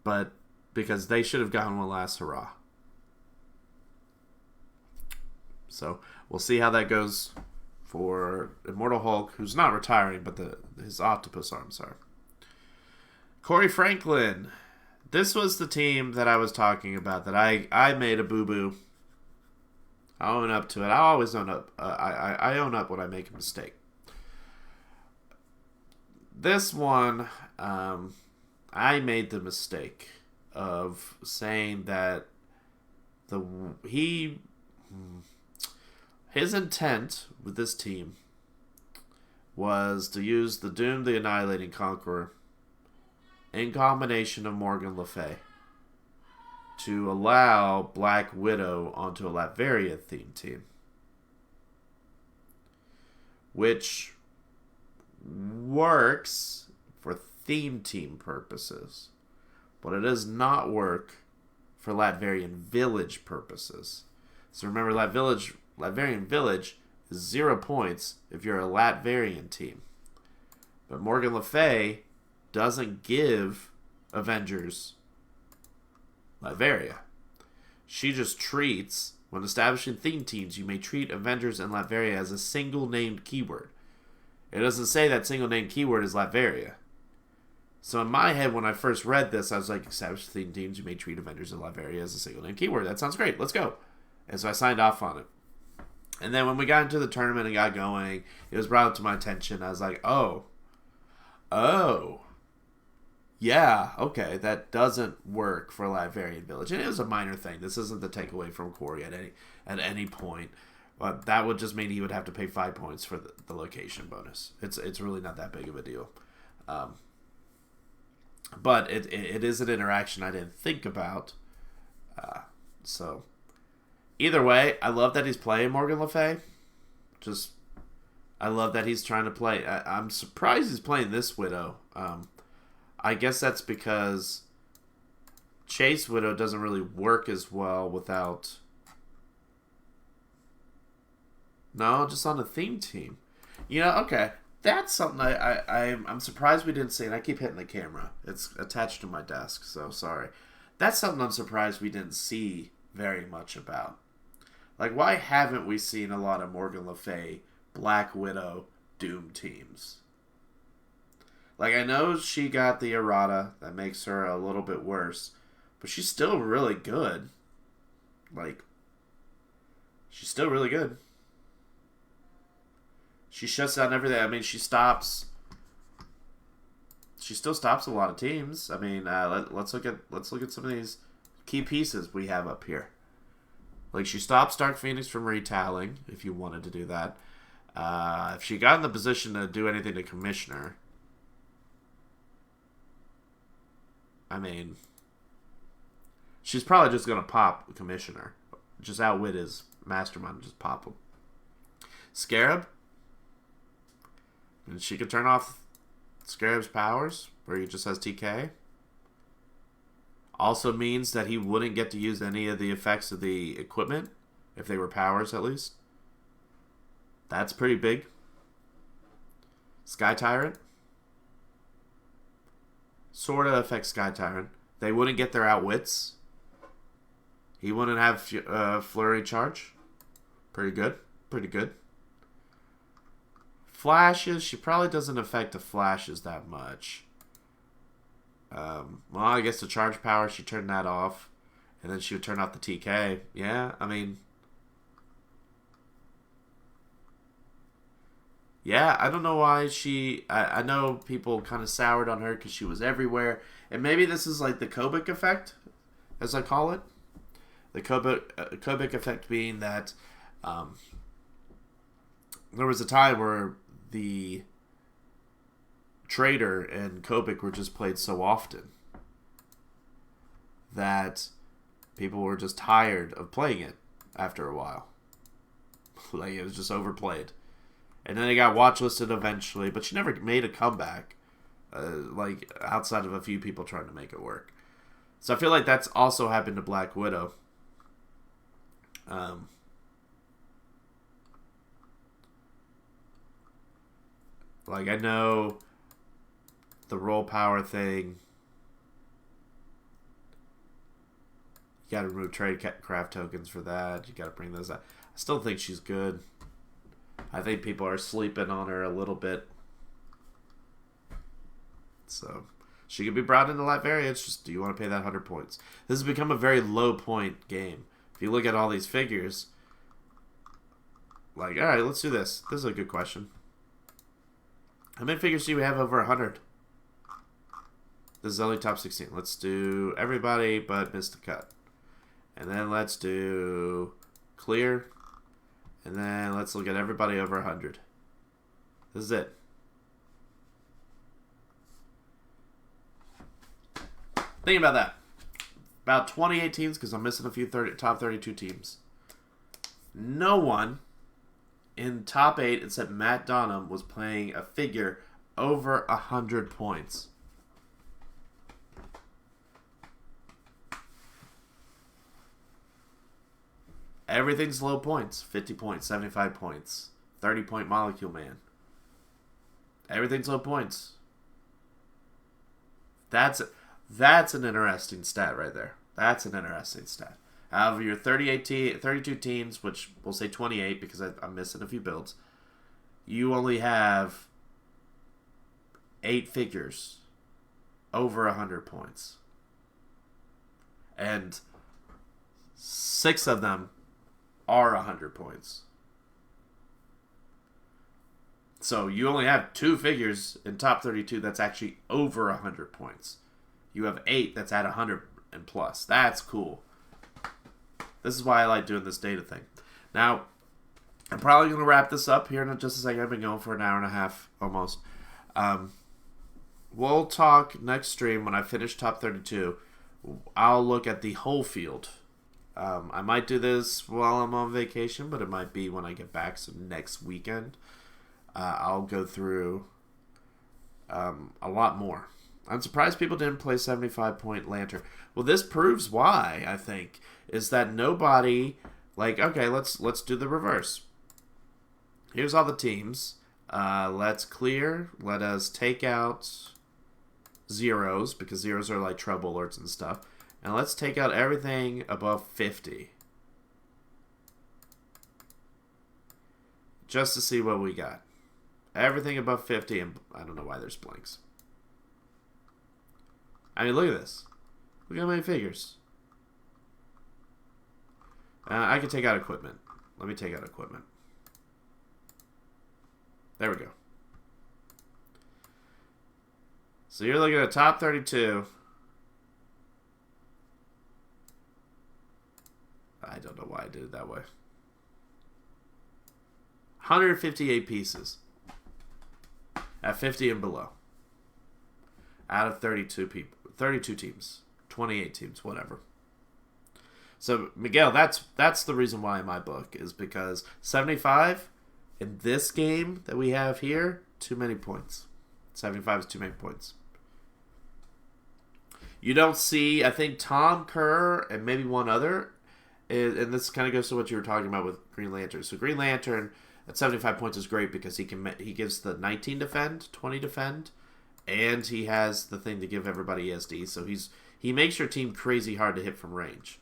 but because they should have gotten one last hurrah. So we'll see how that goes for Immortal Hulk, who's not retiring, but his octopus arms are. Corey Franklin. This was the team that I was talking about that I made a boo-boo. I own up to it. I always own up. I own up when I make a mistake. This one, I made the mistake of saying that his intent with this team was to use the Doom the Annihilating Conqueror in combination of Morgan Le Fay to allow Black Widow onto a Latveria themed team, which works for theme team purposes, but it does not work for Latverian Village purposes. So remember, Latverian Village is 0 points if you're a Latverian team, but Morgan Le Fay doesn't give Avengers Latveria. She just treats, when establishing theme teams, you may treat Avengers and Latveria as a single named keyword. It doesn't say that single named keyword is Latveria. So in my head, when I first read this, I was like, establish theme teams, you may treat Avengers and Latveria as a single named keyword. That sounds great. Let's go. And so I signed off on it. And then when we got into the tournament and got going, it was brought up to my attention. I was like, oh, yeah, okay, that doesn't work for Latverian Village. And it was a minor thing. This isn't the takeaway from Corey at any point. But that would just mean he would have to pay 5 points for the location bonus. It's really not that big of a deal. But it is an interaction I didn't think about. So either way, I love that he's playing Morgan Le Fay. I love that he's trying to play. I'm surprised he's playing this Widow. I guess that's because Chase Widow doesn't really work as well without... No, just on a theme team. You know, okay. That's something I'm surprised we didn't see, and I keep hitting the camera. It's attached to my desk, so sorry. That's something I'm surprised we didn't see very much about. Like, why haven't we seen a lot of Morgan Le Fay, Black Widow, Doom teams? Like, I know she got the errata that makes her a little bit worse, but she's still really good. Like, she's still really good. She shuts down everything. I mean, she still stops a lot of teams. I mean, let's look at some of these key pieces we have up here. Like, she stops Dark Phoenix from retallying, if you wanted to do that. If she got in the position to do anything to Commissioner, I mean, she's probably just going to pop Commissioner. Just outwit his mastermind and just pop him. Scarab. And she could turn off Scarab's powers, where he just has TK. Also means that he wouldn't get to use any of the effects of the equipment, if they were powers at least. That's pretty big. Sky Tyrant. Sort of affects Sky Tyrant. They wouldn't get their outwits. He wouldn't have Flurry Charge. Pretty good. Pretty good. Flashes. She probably doesn't affect the flashes that much. Well, I guess the charge power, she turned that off. And then she would turn off the TK. Yeah, I mean... Yeah, I don't know why she... I know people kind of soured on her because she was everywhere. And maybe this is like the Kobik effect, as I call it. The Kobik effect being that there was a time where the Trader and Kobik were just played so often that people were just tired of playing it after a while. Like, it was just overplayed. And then it got watchlisted eventually, but she never made a comeback, like, outside of a few people trying to make it work. So I feel like that's also happened to Black Widow. Like, I know the roll power thing got to remove trade craft tokens for that. You got to bring those out. I still think she's good. I think people are sleeping on her a little bit. So she could be brought into Latveria. It's just, do you want to pay that 100 points? This has become a very low point game. If you look at all these figures, like, all right, let's do this. This is a good question. How many figures do we have over 100? This is only top 16. Let's do everybody but Missed the Cut. And then let's do clear. And then let's look at everybody over 100. This is it. Think about that. About 28 teams, because I'm missing a few top 32 teams. No one in top 8 except Matt Donham was playing a figure over 100 points. Everything's low points. 50 points, 75 points, 30-point Molecule Man. Everything's low points. That's an interesting stat right there. That's an interesting stat. Out of your 32 teams, which we'll say 28 because I'm missing a few builds, you only have 8 figures over 100 points. And 6 of them are 100 points. So you only have 2 figures in top 32 that's actually over 100 points. You have 8 that's at 100 and plus. That's cool. This is why I like doing this data thing. Now, I'm probably going to wrap this up here in just a second. I've been going for an hour and a half almost. We'll talk next stream when I finish top 32. I'll look at the whole field. I might do this while I'm on vacation, but it might be when I get back, so next weekend. I'll go through a lot more. I'm surprised people didn't play 75-point Lantern. Well, this proves why, I think, is that nobody, like, okay, let's do the reverse. Here's all the teams. Let's clear. Let us take out zeros, because zeros are like trouble alerts and stuff. And let's take out everything above 50. Just to see what we got. Everything above 50, and I don't know why there's blanks. I mean, look at this. Look at how many figures. I can take out equipment. Let me take out equipment. There we go. So you're looking at top 32. I don't know why I did it that way. 158 pieces. At 50 and below. Out of 32 people. 32 teams. 28 teams, whatever. So, Miguel, that's the reason why in my book, is because 75 in this game that we have here, too many points. 75 is too many points. You don't see, I think Tom Kerr and maybe one other, and this kind of goes to what you were talking about with Green Lantern. So Green Lantern at 75 points is great because he gives the 19 defend, 20 defend, and he has the thing to give everybody ESD. So he makes your team crazy hard to hit from range.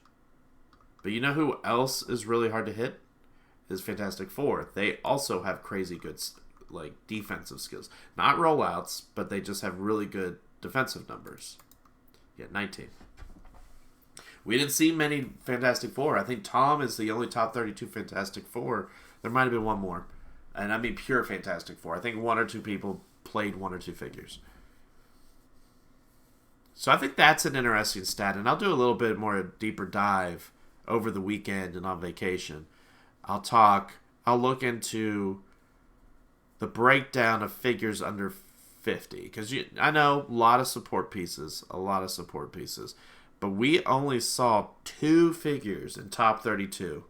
But you know who else is really hard to hit? Is Fantastic Four. They also have crazy good like defensive skills. Not rollouts, but they just have really good defensive numbers. Yeah, 19. We didn't see many Fantastic Four. I think Tom is the only top 32 Fantastic Four. There might have been one more. And I mean pure Fantastic Four. I think 1 or 2 people played 1 or 2 figures. So I think that's an interesting stat. And I'll do a little bit more deeper dive over the weekend and on vacation. I'll look into the breakdown of figures under 50. Because I know a lot of support pieces. But we only saw 2 figures in top 32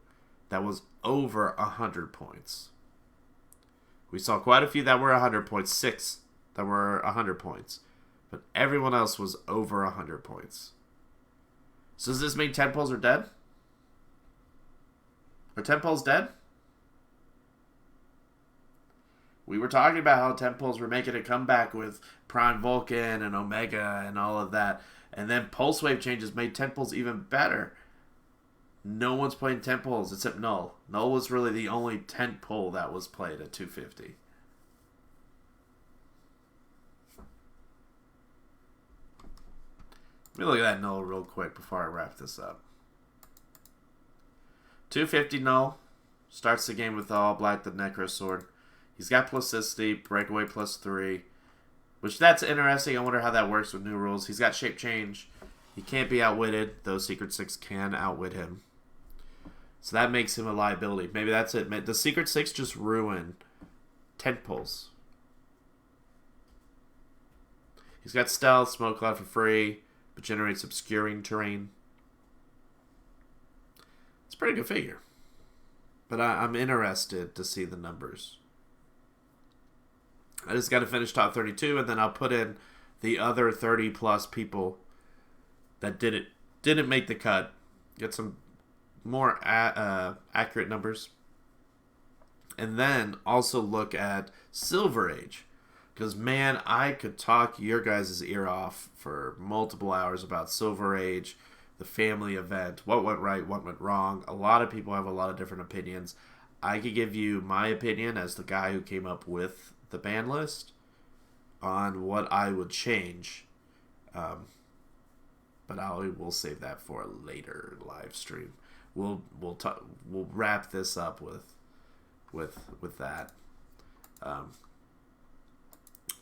that was over 100 points. We saw quite a few that were 100 points. 6 that were 100 points. But everyone else was over 100 points. So does this mean tentpoles are dead? Are tentpoles dead? We were talking about how tentpoles were making a comeback with Prime Vulcan and Omega and all of that. And then Pulse Wave changes made tentpoles even better. No one's playing tent poles except Null. Null was really the only tent pole that was played at 250. Let me look at that Null real quick before I wrap this up. 250 Null. Starts the game with the All Black, the Necro Sword. He's got Plasticity, Breakaway +3. Which, that's interesting. I wonder how that works with new rules. He's got Shape Change. He can't be outwitted, though Secret Six can outwit him. So that makes him a liability. Maybe that's it. The Secret Six just ruin tent poles. He's got Stealth, Smoke Cloud for free, but generates obscuring terrain. It's a pretty good figure. But I'm interested to see the numbers. I just got to finish top 32, and then I'll put in the other 30-plus people that didn't make the cut. Get some more accurate numbers. And then also look at Silver Age. Because, man, I could talk your guys' ear off for multiple hours about Silver Age, the family event, what went right, what went wrong. A lot of people have a lot of different opinions. I could give you my opinion as the guy who came up with the ban list on what I would change. But we'll save that for a later live stream. We'll wrap this up with that.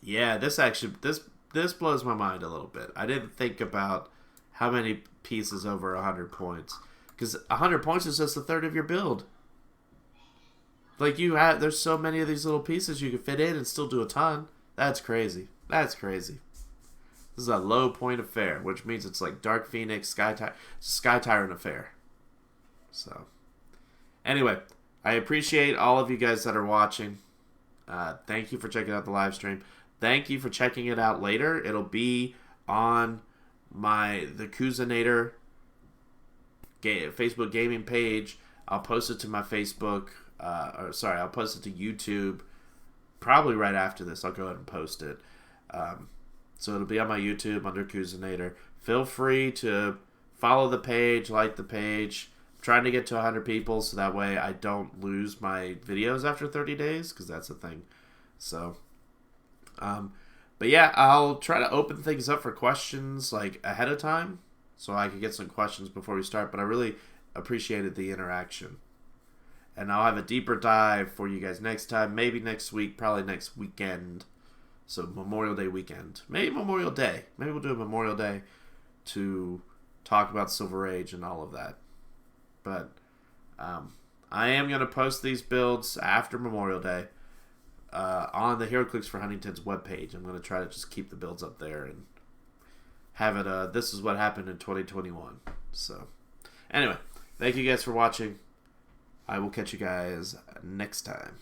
Yeah, this blows my mind a little bit. I didn't think about how many pieces over 100 points, because 100 points is just a third of your build. Like, there's so many of these little pieces you can fit in and still do a ton. That's crazy. That's crazy. This is a low point affair, which means it's like Dark Phoenix, Sky Tyrant affair. So, anyway, I appreciate all of you guys that are watching. Thank you for checking out the live stream. Thank you for checking it out later. It'll be on the Kuzinator Facebook gaming page. I'll post it to my Facebook. I'll post it to YouTube probably right after this. I'll go ahead and post it. So it'll be on my YouTube under Kuzinator. Feel free to follow the page, like the page. I'm trying to get to 100 people so that way I don't lose my videos after 30 days, because that's a thing. So, but yeah, I'll try to open things up for questions like ahead of time so I can get some questions before we start. But I really appreciated the interaction. And I'll have a deeper dive for you guys next time. Maybe next week, probably next weekend. So Memorial Day weekend. Maybe Memorial Day. Maybe we'll do a Memorial Day to talk about Silver Age and all of that. But I am going to post these builds after Memorial Day on the Heroclix for Huntington's webpage. I'm going to try to just keep the builds up there and have it, this is what happened in 2021. So, anyway, thank you guys for watching. I will catch you guys next time.